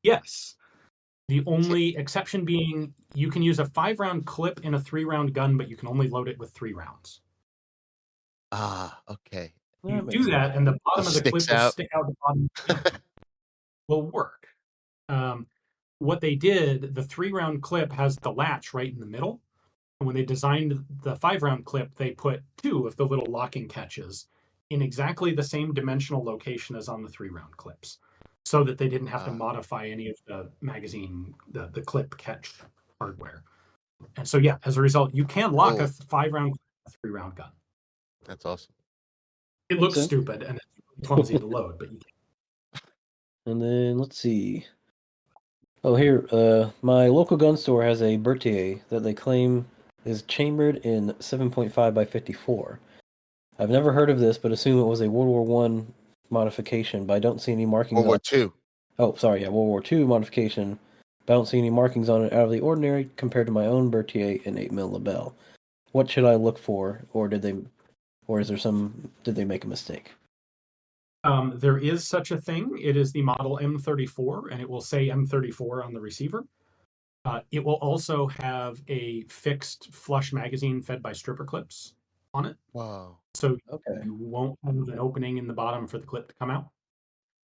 Yes. The only exception being you can use a 5-round clip in a 3-round gun, but you can only load it with 3 rounds. Ah, okay. You do that, and the bottom of the clip will stick out the bottom. Will work. What they did, the 3-round clip has the latch right in the middle. And when they designed the 5-round clip, they put 2 of the little locking catches in exactly the same dimensional location as on the 3-round clips, so that they didn't have to modify any of the magazine, the clip catch hardware. And so, yeah, as a result, you can lock a 5-round clip in a 3-round gun. That's awesome. It looks stupid and it's clumsy to load, but you can. And then let's see. Oh, here, my local gun store has a Berthier that they claim is chambered in 7.5 by 54. I've never heard of this, but assume it was a World War One modification, but I don't see any markings World War II. Oh, sorry, yeah, World War II modification, but I don't see any markings on it out of the ordinary compared to my own Berthier and 8mm Lebel. What should I look for, or did they make a mistake? There is such a thing. It is the model M34, and it will say M34 on the receiver. It will also have a fixed flush magazine fed by stripper clips on it. Wow. So you won't have an opening in the bottom for the clip to come out.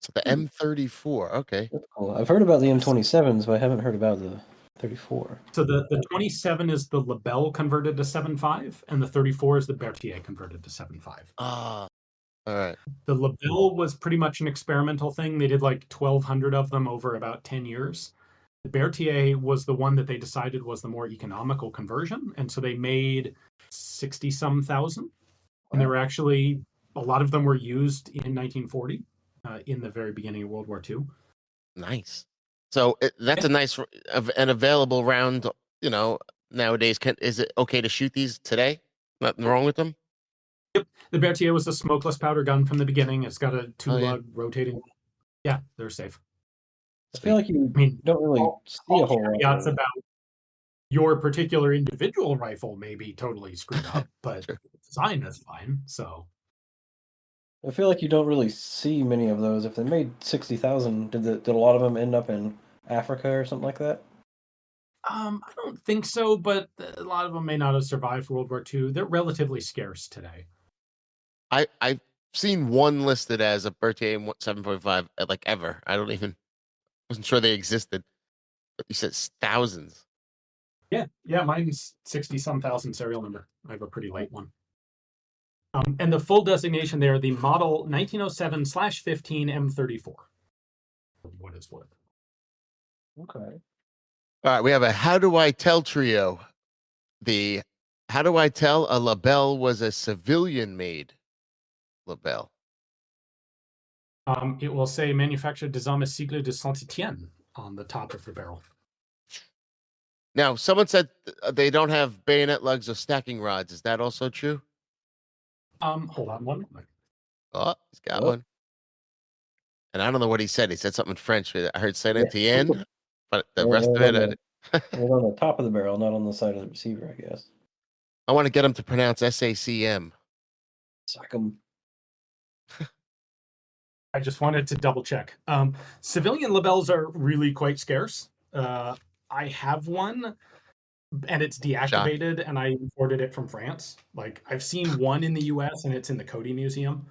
So the M34, okay. That's cool. I've heard about the M27s, but I haven't heard about the 34. So the 27 is the Lebel converted to 7.5, and the 34 is the Berthier converted to 7.5. Ah, all right. The Lebel was pretty much an experimental thing. They did like 1,200 of them over about 10 years. The Berthier was the one that they decided was the more economical conversion, and so they made 60-some thousand. And there were actually, a lot of them were used in 1940, in the very beginning of World War II. Nice. So that's a nice and available round, nowadays. Is it okay to shoot these today? Nothing wrong with them? Yep. The Berthier was a smokeless powder gun from the beginning. It's got a 2-lug rotating. Yeah, they're safe. I feel like you don't really see a whole lot. Caveats about your particular individual rifle may be totally screwed up, but the design is fine. So I feel like you don't really see many of those. If they made 60,000, did a lot of them end up in Africa or something like that? I don't think so, but a lot of them may not have survived World War II. They're relatively scarce today. I've seen one listed as a Berthier 7.5, like ever. Wasn't sure they existed. But you said thousands. Yeah, mine's 60-some thousand serial number. I have a pretty late one. And the full designation there, the model 1907/15 M34. What is what? Okay. All right, we have a How Do I Tell trio. The How Do I Tell a Lebel was a civilian-made Lebel? It will say manufactured des armes Sigle de Saint-Étienne on the top of the barrel. Now, someone said they don't have bayonet lugs or stacking rods. Is that also true? Hold on one moment. Oh, he's got one. And I don't know what he said. He said something in French. I heard Saint-Étienne, but the rest of it, Well, on the top of the barrel, not on the side of the receiver, I guess. I want to get them to pronounce SACM. Sock 'em. I just wanted to double check. Civilian Lebels are really quite scarce. I have one, and it's Shock. deactivated, and I imported it from France. Like, I've seen one in the US, and it's in the Cody Museum.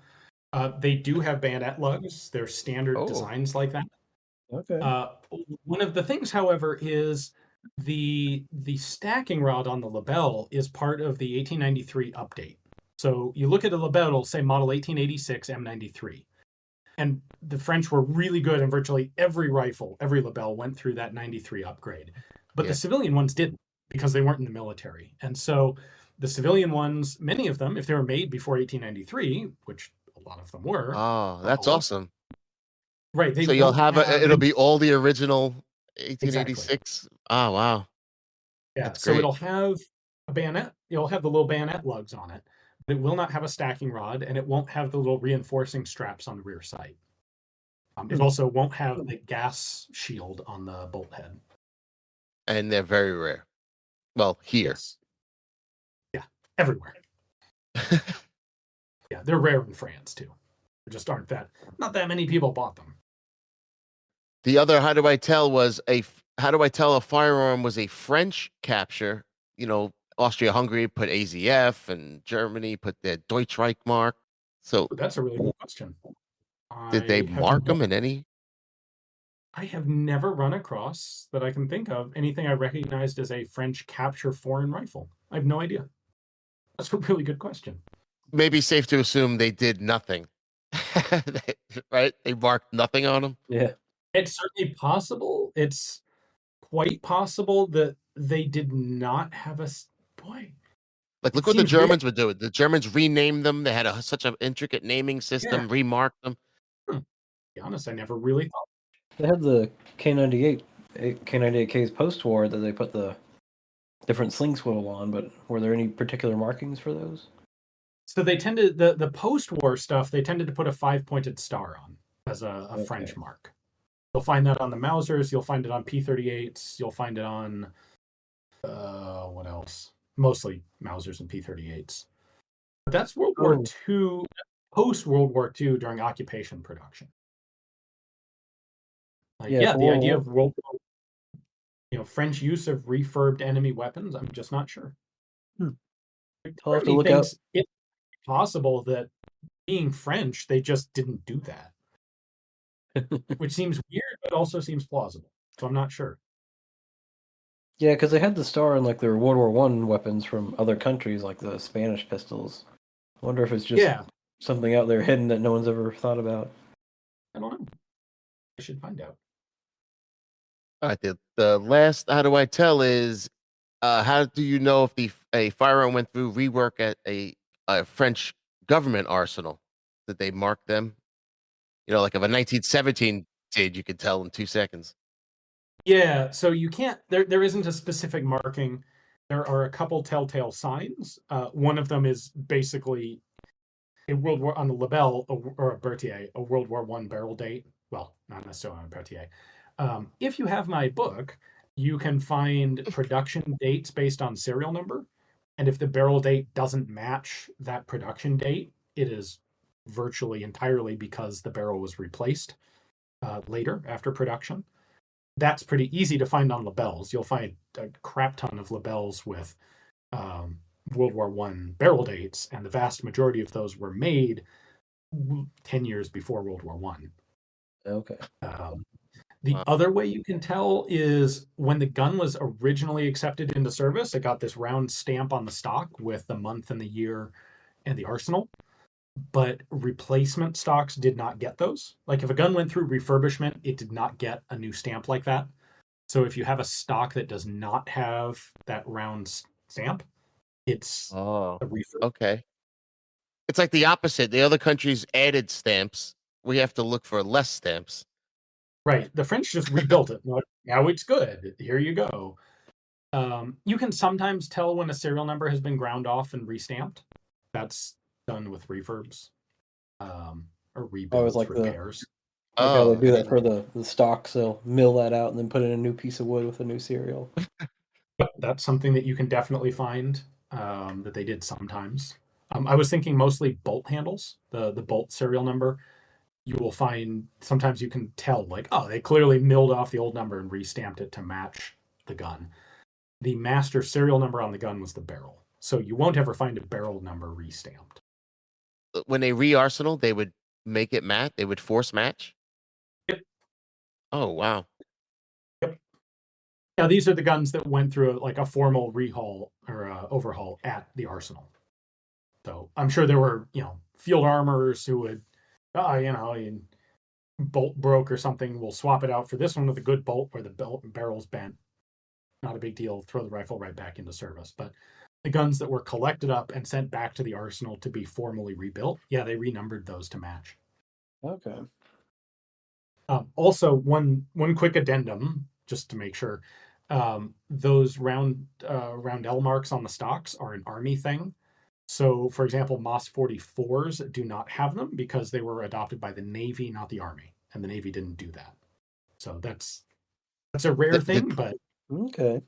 They do have bayonet lugs. They're standard Oh, designs like that. Okay. One of the things, however, is the stacking rod on the Lebel is part of the 1893 update. So you look at a Lebel, it'll say model 1886 M93. And the French were really good, and virtually every rifle, every Lebel went through that 93 upgrade. But yeah. the civilian ones didn't, because they weren't in the military. And so the civilian ones, many of them, if they were made before 1893, which a lot of them were, Oh, not that's all of them, awesome. right, they So you'll won't have have it'll be all the original exactly. 1886. Oh, wow. Yeah, That's so great. it'll have a bayonet. It'll have the little bayonet lugs on it, but it will not have a stacking rod, and it won't have the little reinforcing straps on the rear sight. It also won't have the gas shield on the bolt head. And they're very rare. Well, here. Yes. Yeah, everywhere. Yeah, they're rare in France too. There just aren't not that many people bought them. The other how do I tell how do I tell a firearm was a French capture? You know, Austria-Hungary put AZF and Germany put their Deutschreich mark. So That's a really good question. did they I have mark them in any? I have never run across that I can think of anything I recognized as a French capture foreign rifle. I have no idea. That's a really good question. Maybe safe to assume they did nothing. Right? They marked nothing on them. Yeah. It's certainly possible. It's quite possible that they did not have boy. Like, It look what the seems weird. Germans would do. The Germans renamed them. They had such an intricate naming system, remarked them. To be honest, I never really thought. They had the K98, K98Ks post-war that they put the different sling swivel on, but were there any particular markings for those? So they tended the post-war stuff. They tended to put a 5-pointed star on as a French mark. You'll find that on the Mausers. You'll find it on P38s. You'll find it on what else? Mostly Mausers and P38s. But that's World War II, post World War II during occupation production. Like, Yeah, the idea of World War, French use of refurbed enemy weapons. I'm just not sure. I'll have to look out. It's possible that being French, they just didn't do that. Which seems weird, but also seems plausible. So I'm not sure. Yeah, because they had the star on like their World War I weapons from other countries, like the Spanish pistols. I wonder if it's just something out there hidden that no one's ever thought about. I don't know. I should find out. All right. The last how do I tell is how do you know if a firearm went through rework at a French government arsenal? Did they mark them? You know, like if a 1917 did, you could tell in 2 seconds. Yeah, so you can't. There isn't a specific marking. There are a couple telltale signs. One of them is basically a World War on the Lebel or a Berthier, a World War I barrel date. Well, not necessarily on a Berthier. If you have my book, you can find production dates based on serial number, and if the barrel date doesn't match that production date, it is virtually entirely because the barrel was replaced later after production. That's pretty easy to find on Lebels. You'll find a crap ton of Lebels with World War I barrel dates, and the vast majority of those were made 10 years before World War I. Okay. The other way you can tell is when the gun was originally accepted into service, it got this round stamp on the stock with the month and the year and the arsenal. But replacement stocks did not get those. Like if a gun went through refurbishment, it did not get a new stamp like that. So if you have a stock that does not have that round stamp, it's a refurb. Okay. It's like the opposite. The other countries added stamps. We have to look for less stamps. Right. The French just rebuilt it. Now it's good. Here you go. You can sometimes tell when a serial number has been ground off and restamped. That's done with refurbs or rebuilds, like repairs. Like how they Oh, do and that for the stocks, they'll mill that out and then put in a new piece of wood with a new serial. That's something that you can definitely find that they did sometimes. I was thinking mostly bolt handles, the bolt serial number. You will find sometimes you can tell, like, oh, they clearly milled off the old number and restamped it to match the gun. The master serial number on the gun was the barrel. So you won't ever find a barrel number restamped. when they re-arsenal, they would make it match. They would force match. Yep. Oh wow. Yep. Now these are the guns that went through like a formal rehaul or overhaul at the arsenal. So I'm sure there were, field armorers who would, bolt broke or something. We'll swap it out for this one with a good bolt where the barrel's bent. Not a big deal. Throw the rifle right back into service. But the guns that were collected up and sent back to the arsenal to be formally rebuilt, yeah, they renumbered those to match. Okay. Also, one quick addendum, just to make sure, those roundel marks on the stocks are an army thing. So, for example, MOS 44s do not have them because they were adopted by the Navy, not the Army, and the Navy didn't do that. So that's a rare thing, but Okay.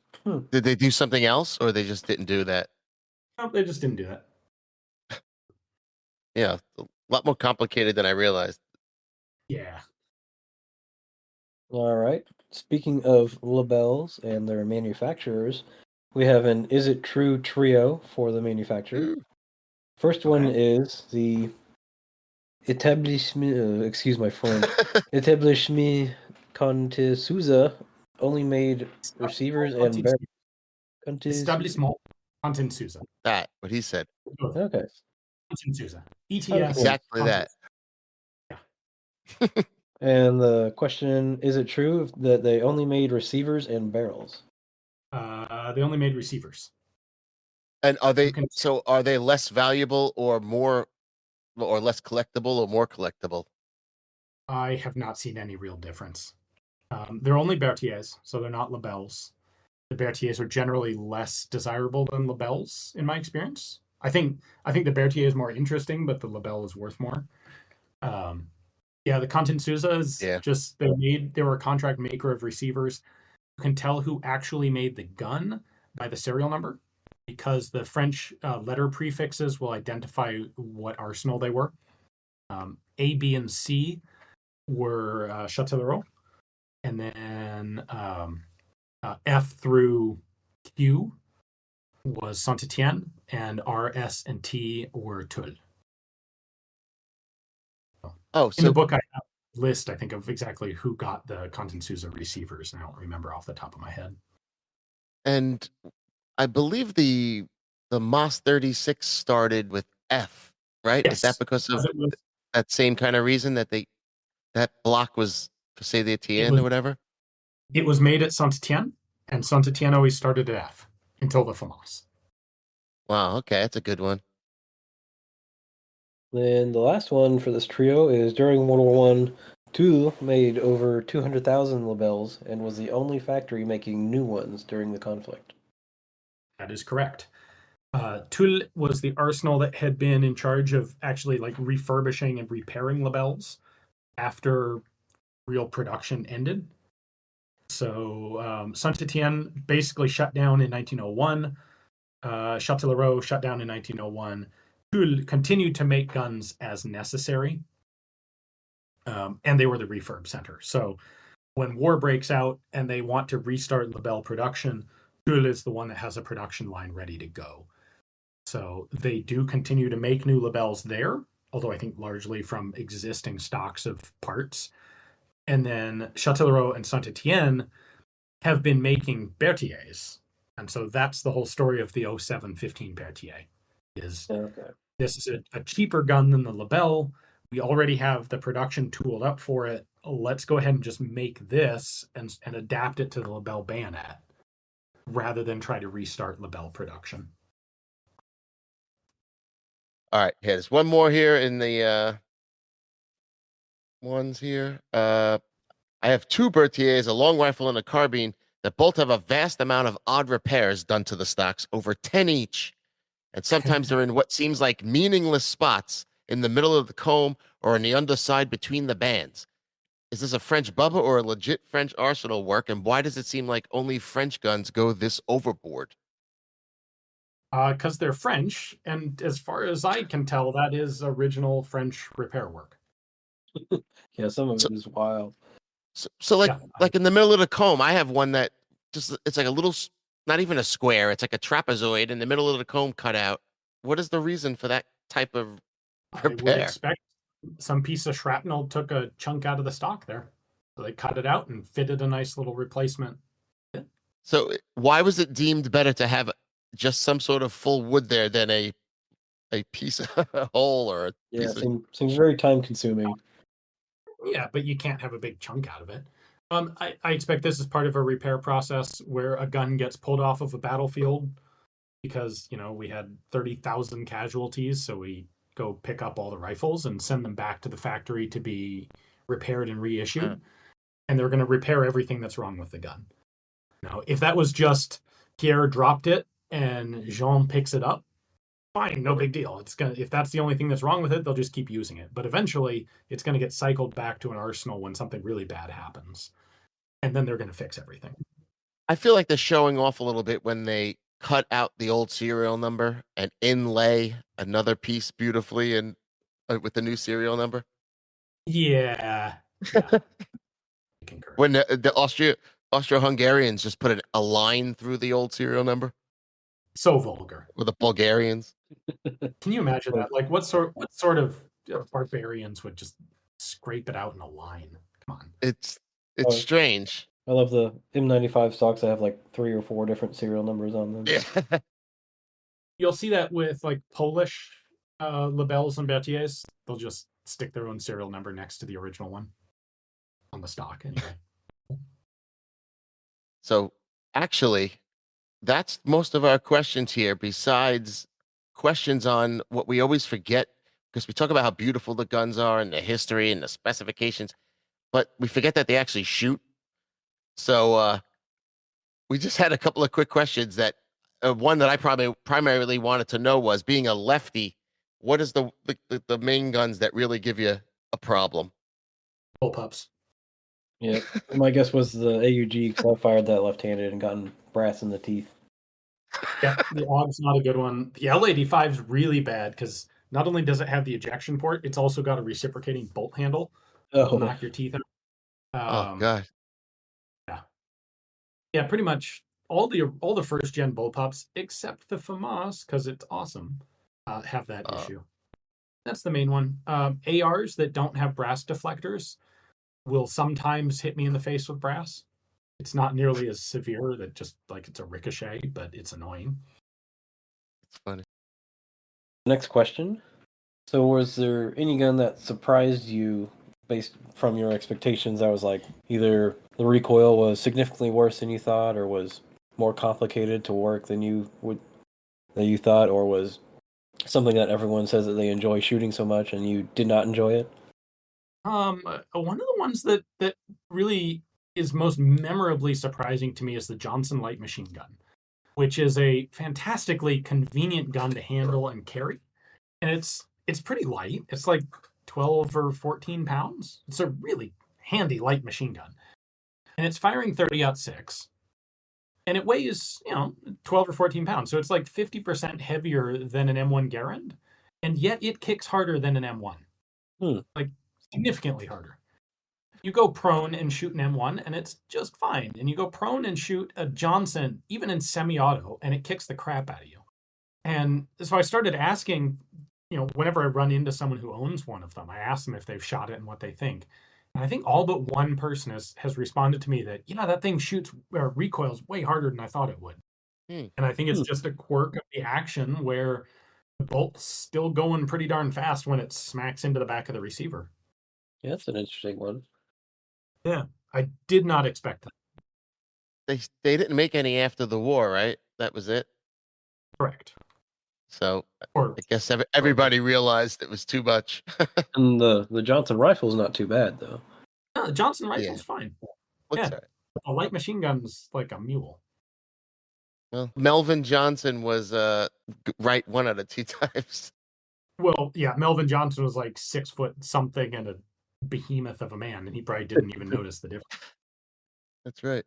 Did they do something else, or they just didn't do that? no, they just didn't do that. Yeah, a lot more complicated than I realized. Yeah. All right. Speaking of Lebels and their manufacturers, we have an Is It True trio for the manufacturer. First one is the Établissement, excuse my French, Établissement Conte Souza only made receivers and barrels. Establishment Content Souza. That what he said. Okay. Content Souza. ETF. Exactly that. Yeah. And the question, is it true that they only made receivers and barrels? They only made receivers. And are they less valuable or more or less collectible or more collectible? I have not seen any real difference. They're only Berthiers, so they're not Lebels. The Berthiers are generally less desirable than Lebels, in my experience. I think the Berthier is more interesting, but the Lebel is worth more. The Content Souza is just they were a contract maker of receivers. You can tell who actually made the gun by the serial number because the French letter prefixes will identify what arsenal they were. A, B, and C were Châtellerault, and then F through Q was Saint Etienne, and R, S, and T were Tulle. Oh, in the book I have a list, I think, of exactly who got the Content Souza receivers, and I don't remember off the top of my head. And I believe the MOS 36 started with F, right? Yes. Is that because of that same kind of reason that that block was for say the Etienne or whatever? It was made at Saint Etienne, and Saint Etienne always started at F until the FAMAS. Wow, okay, that's a good one. Then the last one for this trio is during World War One, Tulle made over 200,000 Lebels and was the only factory making new ones during the conflict. That is correct. Tulle was the arsenal that had been in charge of actually like refurbishing and repairing Lebels after real production ended. So Saint Etienne basically shut down in 1901. Châtellerault shut down in 1901. Tulle continued to make guns as necessary, and they were the refurb center. So when war breaks out and they want to restart Lebel production, Tulle is the one that has a production line ready to go. So they do continue to make new Lebels there, although I think largely from existing stocks of parts. And then Châtellerault and Saint Etienne have been making Berthiers. And so that's the whole story of the 0715 Berthier. This is a cheaper gun than the Lebel. We already have the production tooled up for it. Let's go ahead and just make this and adapt it to the Lebel bayonet rather than try to restart Lebel production. All right, there's one more here in the ones here. I have two Berthiers, a long rifle and a carbine, that both have a vast amount of odd repairs done to the stocks, over 10 each. And sometimes they're in what seems like meaningless spots in the middle of the comb or in the underside between the bands. Is this a French bubba or a legit French arsenal work? And why does it seem like only French guns go this overboard? Because they're French, and as far as I can tell, that is original French repair work. Yeah, some of So, it is wild. so Yeah, like in the middle of the comb, I have one that just it's like a little, not even a square. It's like a trapezoid in the middle of the comb cut out. What is the reason for that type of I would repair? expect some piece of shrapnel took a chunk out of the stock there. So they cut it out and fitted a nice little replacement. So why was it deemed better to have just some sort of full wood there than a piece of a hole or a Yeah, piece of seems very time consuming. Yeah, but you can't have a big chunk out of it. I expect this is part of a repair process where a gun gets pulled off of a battlefield because, we had 30,000 casualties. So we go pick up all the rifles and send them back to the factory to be repaired and reissued. And they're going to repair everything that's wrong with the gun. Now, if that was just Pierre dropped it and Jean picks it up, fine, no big deal. If that's the only thing that's wrong with it, they'll just keep using it. But eventually, it's going to get cycled back to an arsenal when something really bad happens, and then they're going to fix everything. I feel like they're showing off a little bit when they cut out the old serial number and inlay another piece beautifully and with the new serial number. Yeah. I concur. When the Austro-Hungarians just put a line through the old serial number, So vulgar. or the Bulgarians. Can you imagine that? Like, what sort of barbarians would just scrape it out in a line? Come on. It's Oh. strange. I love the M95 stocks that have like 3 or 4 different serial numbers on them. Yeah. You'll see that with like Polish Lebels and Berthiers. They'll just stick their own serial number next to the original one on the stock anyway. So actually, that's most of our questions here, besides questions on what we always forget, because we talk about how beautiful the guns are and the history and the specifications, but we forget that they actually shoot. So we just had a couple of quick questions that one that I primarily wanted to know was, being a lefty, what is the main guns that really give you a problem? Bullpups. Yeah, my guess was the AUG because I fired that left-handed and gotten brass in the teeth. Yeah, the AUG's not a good one. The L85 is really bad because not only does it have the ejection port, it's also got a reciprocating bolt handle. It'll knock your teeth out. Oh God. Yeah, pretty much all the first gen bullpups except the FAMAS, because it's awesome, have that issue. That's the main one. ARs that don't have brass deflectors will sometimes hit me in the face with brass. It's not nearly as severe that just like it's a ricochet, but it's annoying. It's funny. Next question. So was there any gun that surprised you based from your expectations that was like either the recoil was significantly worse than you thought or was more complicated to work than you thought, or was something that everyone says that they enjoy shooting so much and you did not enjoy it? One of the ones that really is most memorably surprising to me is the Johnson light machine gun, which is a fantastically convenient gun to handle and carry. And it's pretty light. It's like 12 or 14 pounds. It's a really handy light machine gun. And it's firing 30-06. And it weighs, 12 or 14 pounds. So it's like 50% heavier than an M1 Garand. And yet it kicks harder than an M1. Like significantly harder. You go prone and shoot an M1 and it's just fine. And you go prone and shoot a Johnson, even in semi-auto, and it kicks the crap out of you. And so I started asking, whenever I run into someone who owns one of them, I ask them if they've shot it and what they think. And I think all but one person has responded to me that, that thing shoots or recoils way harder than I thought it would. And I think it's just a quirk of the action where the bolt's still going pretty darn fast when it smacks into the back of the receiver. Yeah, that's an interesting one. Yeah, I did not expect that. They didn't make any after the war, right? That was it. Correct. So I guess everybody realized it was too much. And the Johnson rifle's not too bad though. No, the Johnson rifle's fine. Looks yeah, a light machine gun's like a mule. Well, Melvin Johnson was right 1 out of 2 times. Well, yeah, Melvin Johnson was like 6 foot something and a behemoth of a man, and he probably didn't even notice the difference. That's right.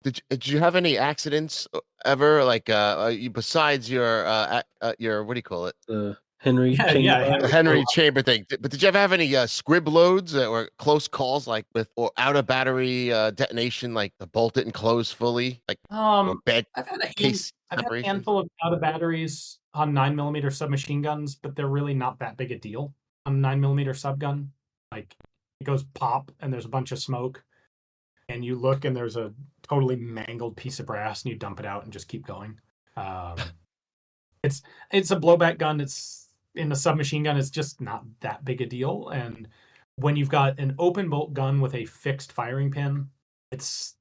Did you have any accidents ever? Like, besides your what do you call it? The Henry Yeah, chamber. yeah, The Henry. Henry chamber thing. But did you ever have any squib loads or close calls, like with or out of battery detonation, like the bolt didn't close fully, like or bad I've had case I've had a separations? handful of out of batteries on 9mm submachine guns, but they're really not that big a deal on 9mm subgun. Like it goes pop and there's a bunch of smoke, and you look and there's a totally mangled piece of brass, and you dump it out and just keep going. Um, it's a blowback gun. It's in a submachine gun. It's just not that big a deal. And when you've got an open bolt gun with a fixed firing pin, it's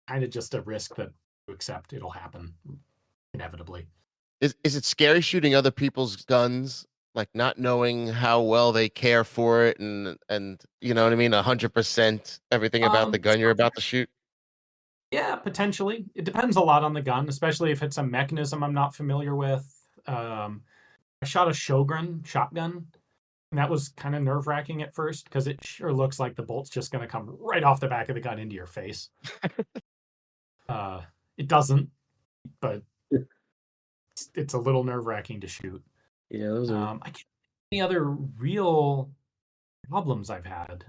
kind of just a risk that you accept. It'll happen inevitably. Is it scary shooting other people's guns, like not knowing how well they care for it, and you know what I mean, 100% everything about the gun you're about to shoot? Yeah, potentially. It depends a lot on the gun, especially if it's a mechanism I'm not familiar with. I shot a Shogun shotgun, and that was kind of nerve-wracking at first because it sure looks like the bolt's just going to come right off the back of the gun into your face. It doesn't, but it's a little nerve-wracking to shoot. Yeah, those are. I can't think of any other real problems I've had.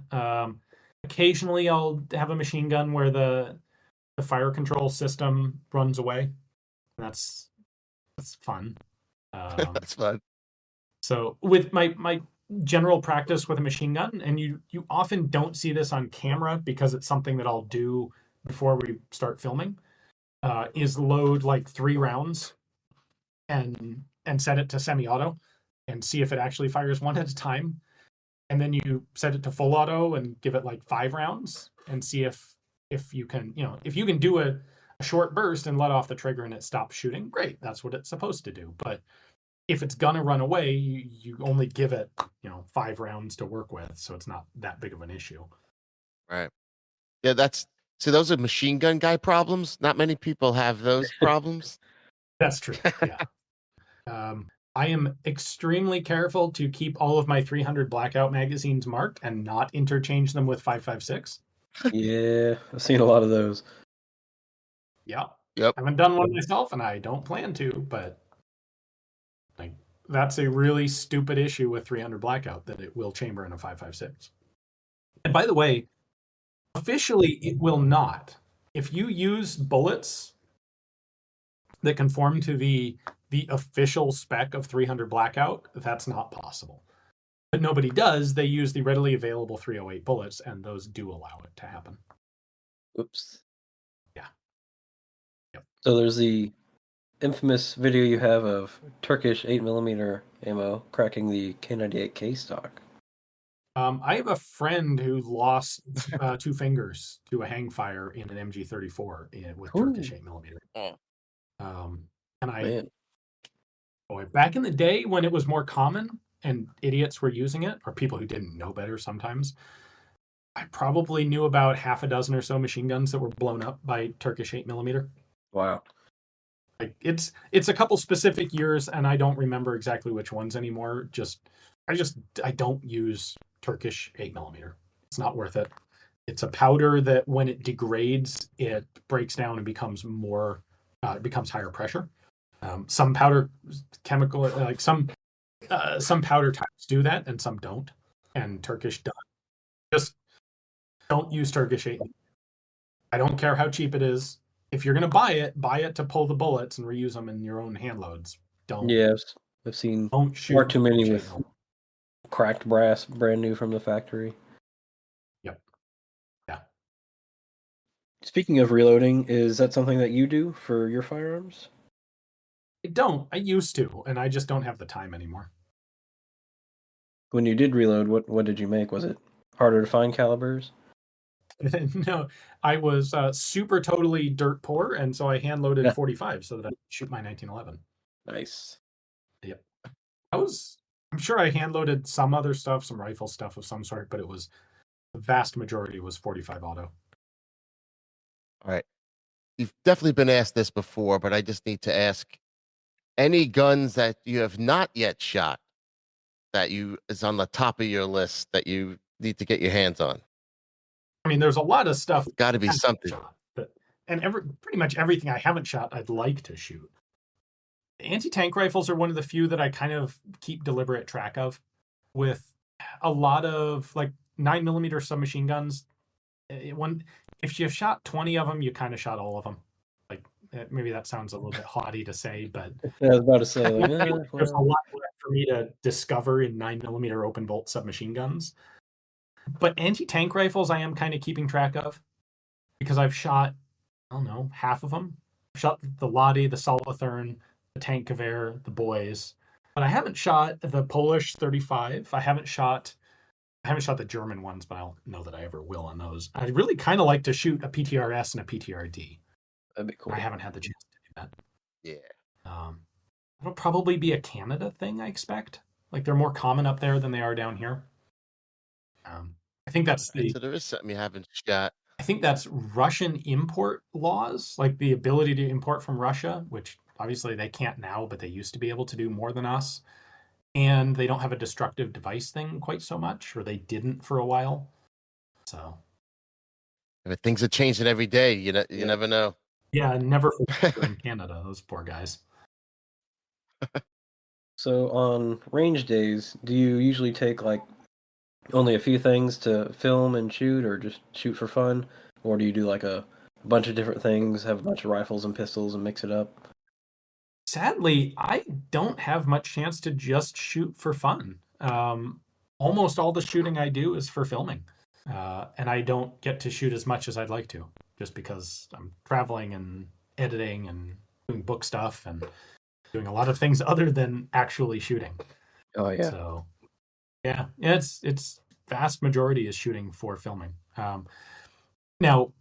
Occasionally, I'll have a machine gun where the fire control system runs away. That's fun. That's fun. So with my general practice with a machine gun, and you often don't see this on camera because it's something that I'll do before we start filming, is load like 3 rounds and set it to semi-auto and see if it actually fires one at a time. And then you set it to full auto and give it like 5 rounds and see if you can, if you can do a short burst and let off the trigger and it stops shooting, great. That's what it's supposed to do. But if it's gonna run away, you only give it, 5 rounds to work with, so it's not that big of an issue. Right. Yeah, those are machine gun guy problems. Not many people have those problems. That's true. Yeah. I am extremely careful to keep all of my 300 blackout magazines marked and not interchange them with 5.56. Yeah, I've seen a lot of those. Yeah. Yep. I haven't done one myself, and I don't plan to, but that's a really stupid issue with 300 blackout, that it will chamber in a 5.56. And by the way, officially it will not. If you use bullets that conform to the official spec of 300 blackout, that's not possible. But nobody does. They use the readily available 308 bullets, and those do allow it to happen. Oops. Yeah. Yep. So there's the infamous video you have of Turkish 8mm ammo cracking the K98K stock. I have a friend who lost 2 fingers to a hang fire in an MG34 with Turkish 8mm. And back in the day when it was more common and idiots were using it, or people who didn't know better sometimes, I probably knew about half a dozen or so machine guns that were blown up by Turkish 8mm. Wow. Like it's a couple specific years, and I don't remember exactly which ones anymore. I don't use Turkish 8mm. It's not worth it. It's a powder that when it degrades, it breaks down and becomes more, it becomes higher pressure. Some powder chemical, like some powder types do that, and some don't. And Turkish does. Just don't use Turkish 8. I don't care how cheap it is. If you're gonna buy it to pull the bullets and reuse them in your own hand loads. Don't. Yeah, I've seen far too many with cracked brass, brand new from the factory. Yep. Yeah. Speaking of reloading, is that something that you do for your firearms? I don't. I used to, and I just don't have the time anymore. When you did reload, what did you make? Was it harder to find calibers? No, I was super totally dirt poor, and so I hand loaded 45 so that I could shoot my 1911. Nice. Yep. I'm sure I hand loaded some other stuff, some rifle stuff of some sort, but the vast majority was 45 auto. All right. You've definitely been asked this before, but I just need to ask, any guns that you have not yet shot that is on the top of your list that you need to get your hands on? I mean, there's a lot of stuff. Got to be something. Shot, and pretty much everything I haven't shot, I'd like to shoot. Anti-tank rifles are one of the few that I kind of keep deliberate track of, with a lot of like 9mm submachine guns. If you shot 20 of them, you kind of shot all of them. Like maybe that sounds a little bit haughty to say, but I was about to say, like, there's a lot left for me to discover in 9mm open bolt submachine guns. But anti-tank rifles, I am kind of keeping track of because I've shot, I don't know, half of them. I've shot the Lottie, the Solothurn, the Tank Gewehr, the Boys, but I haven't shot the Polish 35. I haven't shot the German ones, but I don't know that I ever will on those. I really kind of like to shoot a PTRS and a PTRD. That'd be cool. I haven't had the chance to do that. Yeah. It'll probably be a Canada thing, I expect. Like they're more common up there than they are down here. I think that's So there is something you haven't shot. I think that's Russian import laws, like the ability to import from Russia, which obviously they can't now, but they used to be able to do more than us. And they don't have a destructive device thing quite so much, or they didn't for a while. So, But things are changing every day. You never know. Yeah, never in Canada, those poor guys. So on range days, do you usually take like only a few things to film and shoot, or just shoot for fun? Or do you do like a bunch of different things, have a bunch of rifles and pistols and mix it up? Sadly, I don't have much chance to just shoot for fun. Almost all the shooting I do is for filming. And I don't get to shoot as much as I'd like to, just because I'm traveling and editing and doing book stuff and doing a lot of things other than actually shooting. Oh yeah. So yeah, it's vast majority is shooting for filming. Now,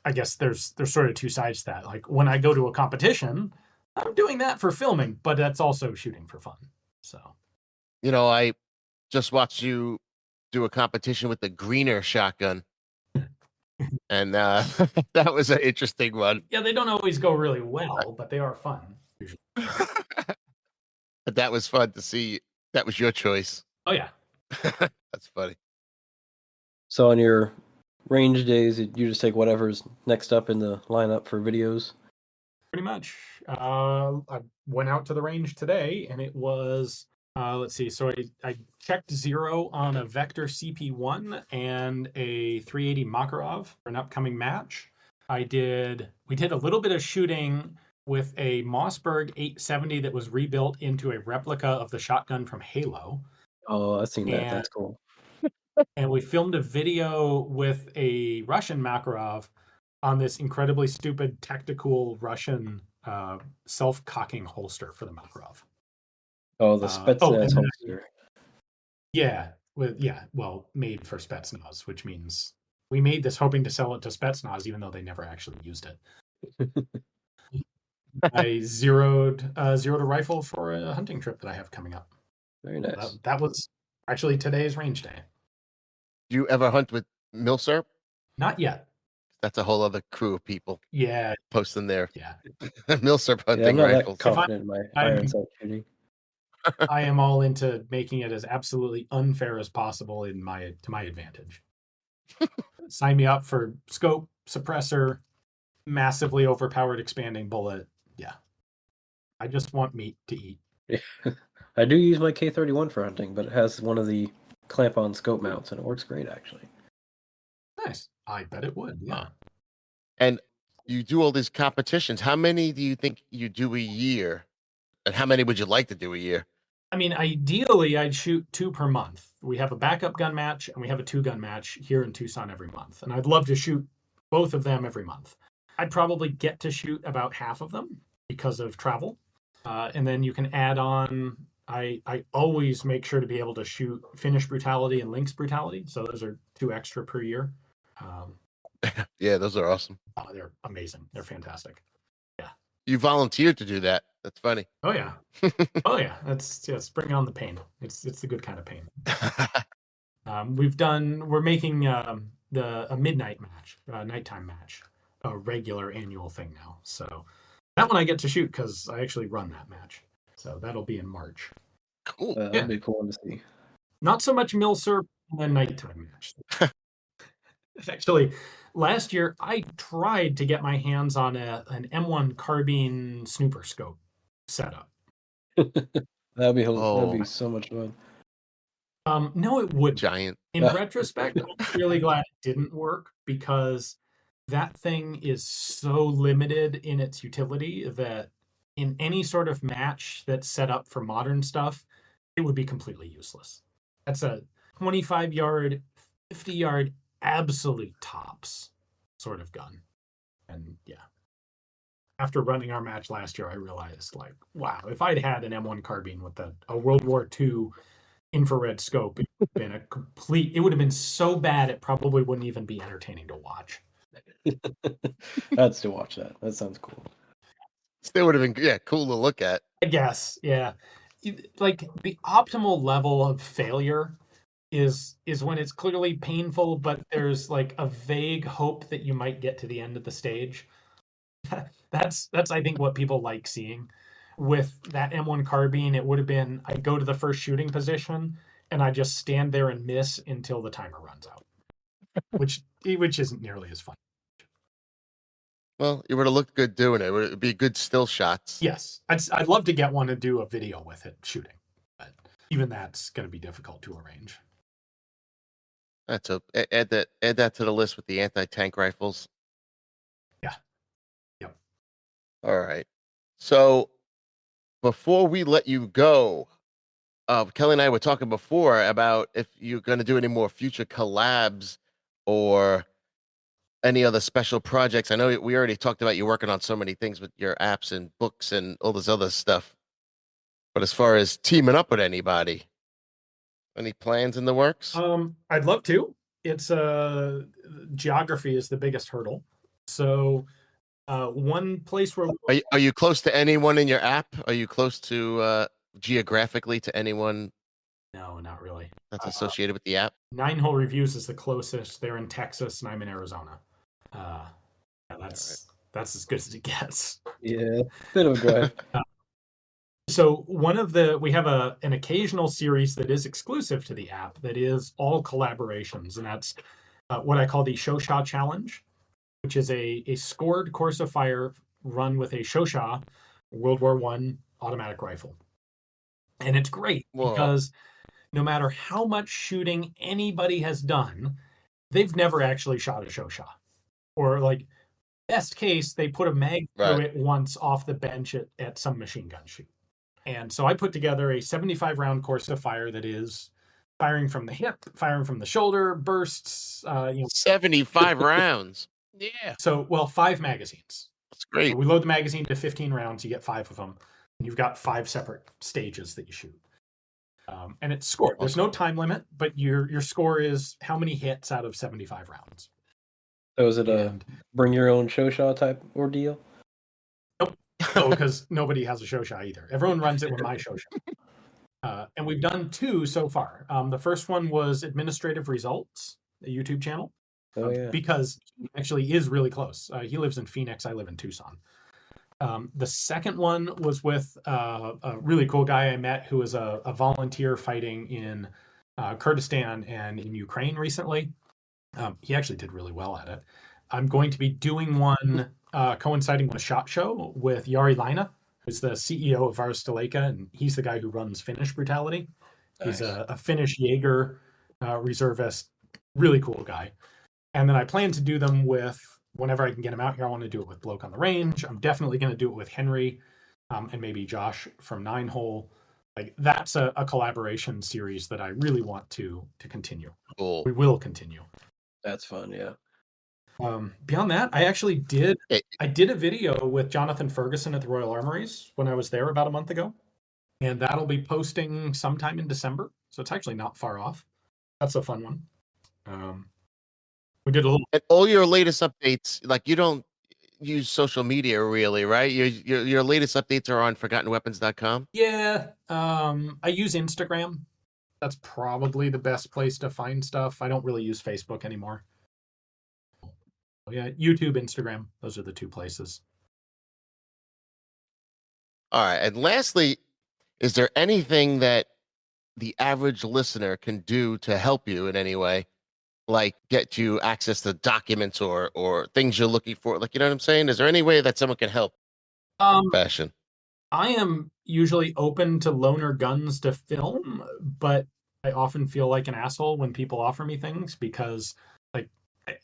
I guess there's sort of two sides to that. Like when I go to a competition, I'm doing that for filming, but that's also shooting for fun. So, I just watched you do a competition with the greener shotgun. And that was an interesting one. Yeah, they don't always go really well, but they are fun. Usually. But that was fun to see. That was your choice. Oh, yeah. That's funny. So on your range days, you just take whatever's next up in the lineup for videos? Pretty much. I went out to the range today, and it was, let's see, so I checked 0 on a Vector CP1 and a 380 Makarov for an upcoming match. We did a little bit of shooting with a Mossberg 870 that was rebuilt into a replica of the shotgun from Halo. Oh, I've seen that. That's cool. And we filmed a video with a Russian Makarov on this incredibly stupid tactical Russian self-cocking holster for the Makarov. Oh, the Spetsnaz holster. Yeah, made for Spetsnaz, which means we made this hoping to sell it to Spetsnaz, even though they never actually used it. I zeroed a rifle for a hunting trip that I have coming up. Very nice. That was actually today's range day. Do you ever hunt with Milsurp? Not yet. That's a whole other crew of people. Yeah. Posting their Yeah. Milsurp hunting I'm not rifles. that confident in my fire and sight shooting. I am all into making it as absolutely unfair as possible to my advantage. Sign me up for scope, suppressor, massively overpowered expanding bullet. Yeah. I just want meat to eat. I do use my K31 for hunting, but it has one of the clamp-on scope mounts, and it works great, actually. Nice. I bet it would, yeah. And you do all these competitions. How many do you think you do a year? And how many would you like to do a year? I mean, ideally, I'd shoot 2 per month. We have a backup gun match, and we have a 2-gun match here in Tucson every month. And I'd love to shoot both of them every month. I'd probably get to shoot about half of them because of travel. And then you can add on, I always make sure to be able to shoot Finnish Brutality and Lynx Brutality. So those are 2 extra per year. Yeah, those are awesome. Oh, they're amazing. They're fantastic. Yeah. You volunteered to do that. That's funny. Oh, yeah. Oh, yeah. It's bringing on the pain. It's the good kind of pain. We're making a midnight match, a nighttime match, a regular annual thing now. So that one I get to shoot because I actually run that match. So that'll be in March. Cool. That'd be cool to see. Not so much Milsurp a nighttime match. Actually, last year I tried to get my hands on an M1 carbine snooper scope setup. That'd be Oh, so much fun. No, it wouldn't. giant. In retrospect, I'm really glad it didn't work because that thing is so limited in its utility that in any sort of match that's set up for modern stuff, it would be completely useless. That's a 25-yard, 50-yard absolute tops sort of gun. And yeah, after running our match last year, I realized, like, wow, if I'd had an M1 carbine with a World War II infrared scope, it would have been it would have been so bad it probably wouldn't even be entertaining to watch. I'd still watch that. That sounds cool. Still would have been cool to look at. I guess, yeah. Like the optimal level of failure is when it's clearly painful, but there's like a vague hope that you might get to the end of the stage. That's I think what people like seeing. With that M1 carbine, it would have been I go to the first shooting position and I just stand there and miss until the timer runs out, which isn't nearly as fun. Well, you would have looked good doing it. It would be good still shots. Yes, I'd love to get one and do a video with it shooting, but even that's going to be difficult to arrange. That's add that to the list with the anti-tank rifles. Yeah. Yep. All right. So before we let you go, Kelly and I were talking before about if you're going to do any more future collabs or any other special projects. I know we already talked about you working on so many things with your apps and books and all this other stuff. But as far as teaming up with anybody, any plans in the works? I'd love to. It's geography is the biggest hurdle. So one place where Are you close to anyone in your app? Are you close to geographically to anyone? No, not really. That's associated with the app. 9-Hole Reviews is the closest. They're in Texas, and I'm in Arizona. Yeah, that's as good as it gets. Yeah, bit of a drive. So we have an occasional series that is exclusive to the app that is all collaborations, and that's what I call the Shosha Challenge, which is a scored course of fire run with a Shosha World War I automatic rifle. And it's great because no matter how much shooting anybody has done, they've never actually shot a Shosha. Or like best case, they put a mag through it once off the bench at some machine gun shoot. And so I put together a 75 round course of fire that is firing from the hip, firing from the shoulder, bursts. 75 rounds. Yeah. So, 5 magazines. That's great. So we load the magazine to 15 rounds. You get 5 of them. And you've got 5 separate stages that you shoot. And it's scored. There's no time limit, but your score is how many hits out of 75 rounds. So is it a bring your own Shosha type ordeal? Nope. No, because nobody has a Shosha either. Everyone runs it with my Shosha. And we've done 2 so far. The first one was Administrative Results, a YouTube channel. Oh, yeah. Because he actually is really close. He lives in Phoenix. I live in Tucson. The second one was with a really cool guy I met who was a volunteer fighting in Kurdistan and in Ukraine recently. He actually did really well at it. I'm going to be doing one coinciding with SHOT Show with Jari Laine, who's the CEO of Vars Staleka, and he's the guy who runs Finnish Brutality. Nice. He's a Finnish Jaeger reservist, really cool guy. And then I plan to do them with, whenever I can get him out here, I want to do it with Bloke on the Range. I'm definitely going to do it with Henry and maybe Josh from 9-Hole. Like that's a collaboration series that I really want to continue. Cool. We will continue. That's fun, yeah. Beyond that, I actually did a video with Jonathan Ferguson at the Royal Armories when I was there about a month ago. And that'll be posting sometime in December. So it's actually not far off. That's a fun one. We did a little. And all your latest updates, like you don't use social media really, right? Your latest updates are on ForgottenWeapons.com? Yeah. I use Instagram. That's probably the best place to find stuff. I don't really use Facebook anymore. Yeah, YouTube, Instagram. Those are the 2 places. All right. And lastly, is there anything that the average listener can do to help you in any way, like get you access to documents or things you're looking for? Like, you know what I'm saying? Is there any way that someone can help? Fashion. I am usually open to loaner guns to film, but I often feel like an asshole when people offer me things because like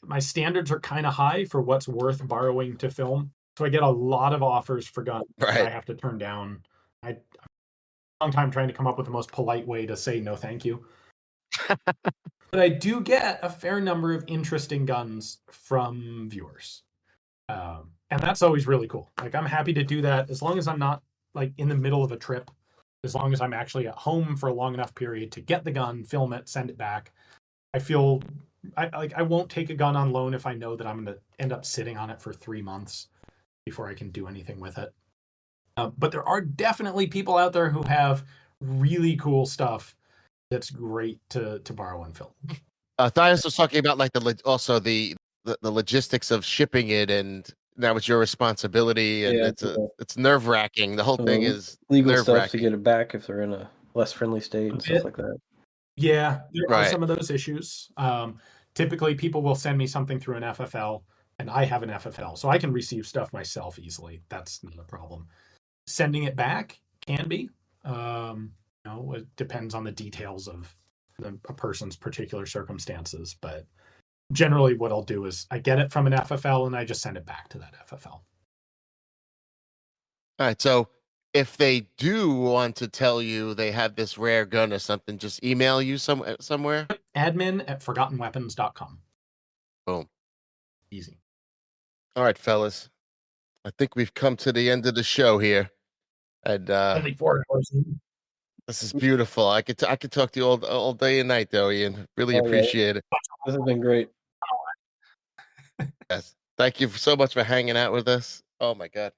my standards are kind of high for what's worth borrowing to film. So I get a lot of offers for guns that I Right. have to turn down. I long time trying to come up with the most polite way to say no thank you. But I do get a fair number of interesting guns from viewers. And that's always really cool. Like I'm happy to do that as long as I'm not like in the middle of a trip, as long as I'm actually at home for a long enough period to get the gun, film it, send it back. I feel I won't take a gun on loan if I know that I'm going to end up sitting on it for 3 months before I can do anything with it. But there are definitely people out there who have really cool stuff that's great to borrow and film. Thias was talking about like also the logistics of shipping it, and now it's your responsibility, and it's nerve wracking. The whole thing is legal nerve stuff to wracking. get it back if they're in a less friendly state and stuff like that. Yeah, there are Right. some of those issues. Typically, people will send me something through an FFL, and I have an FFL, so I can receive stuff myself easily. That's not a problem. Sending it back can be. You know, it depends on the details of a person's particular circumstances, but generally what I'll do is I get it from an FFL and I just send it back to that FFL. All right. So if they do want to tell you they have this rare gun or something, just email you somewhere. Admin@forgottenweapons.com. Boom. Easy. All right, fellas. I think we've come to the end of the show here. And Only 4 hours in. this is beautiful. I could talk to you all day and night, though, Ian. Really appreciate it. This has been great. Yes. Thank you so much for hanging out with us. Oh my God.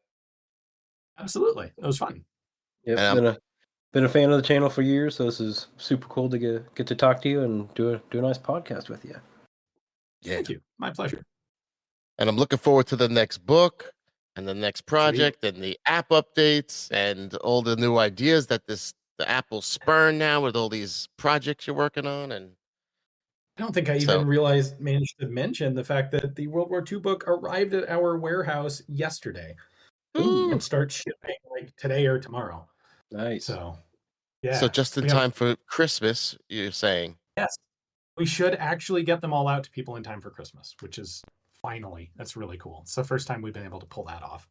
Absolutely. It was fun. Yep. Been a fan of the channel for years, so this is super cool to get to talk to you and do a nice podcast with you. Yeah. Thank you. My pleasure. And I'm looking forward to the next book and the next project and the app updates and all the new ideas that the app will spurn now with all these projects you're working on. And I don't think I even managed to mention the fact that the World War II book arrived at our warehouse yesterday. And starts shipping like today or tomorrow. Nice. So, yeah. So just in time for Christmas, you're saying? Yes. We should actually get them all out to people in time for Christmas, which is that's really cool. It's the first time we've been able to pull that off.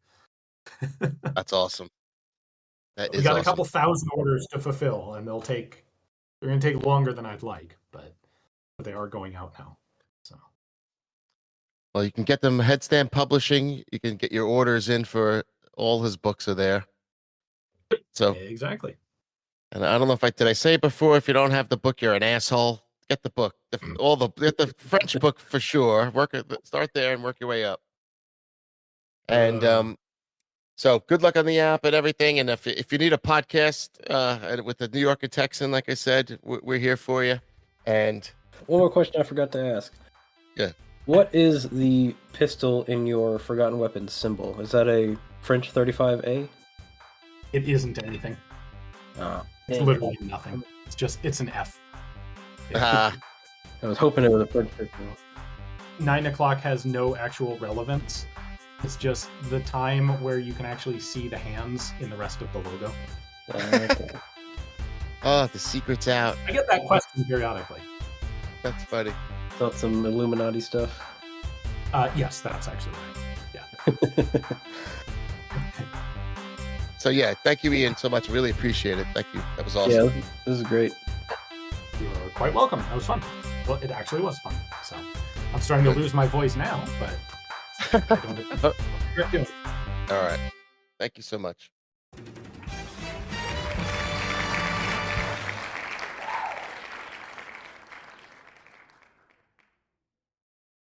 That's awesome. We got a couple thousand orders to fulfill, and they're going to take longer than I'd like, but they are going out now. So, well, you can get them Headstand Publishing. You can get your orders in for all his books are there. So exactly. And I don't know did I say it before? If you don't have the book, you're an asshole. Get the book. Get the French book for sure. Start there and work your way up. And so good luck on the app and everything. And if you need a podcast with the New Yorker Texan, like I said, we're here for you. And one more question I forgot to ask. Yeah. What is the pistol in your Forgotten Weapons symbol? Is that a French 35A? It isn't anything. It's literally nothing. It's an F. I was hoping it was a French pistol. 9 o'clock has no actual relevance. It's just the time where you can actually see the hands in the rest of the logo. Okay. Oh, the secret's out. I get that question periodically. That's funny. Thought some Illuminati stuff? Yes, that's actually right. Yeah. So yeah, thank you, Ian, so much. Really appreciate it. Thank you. That was awesome. Yeah, this is great. You're quite welcome. That was fun. Well, it actually was fun. So I'm starting to lose my voice now, but I don't. All right. Thank you so much.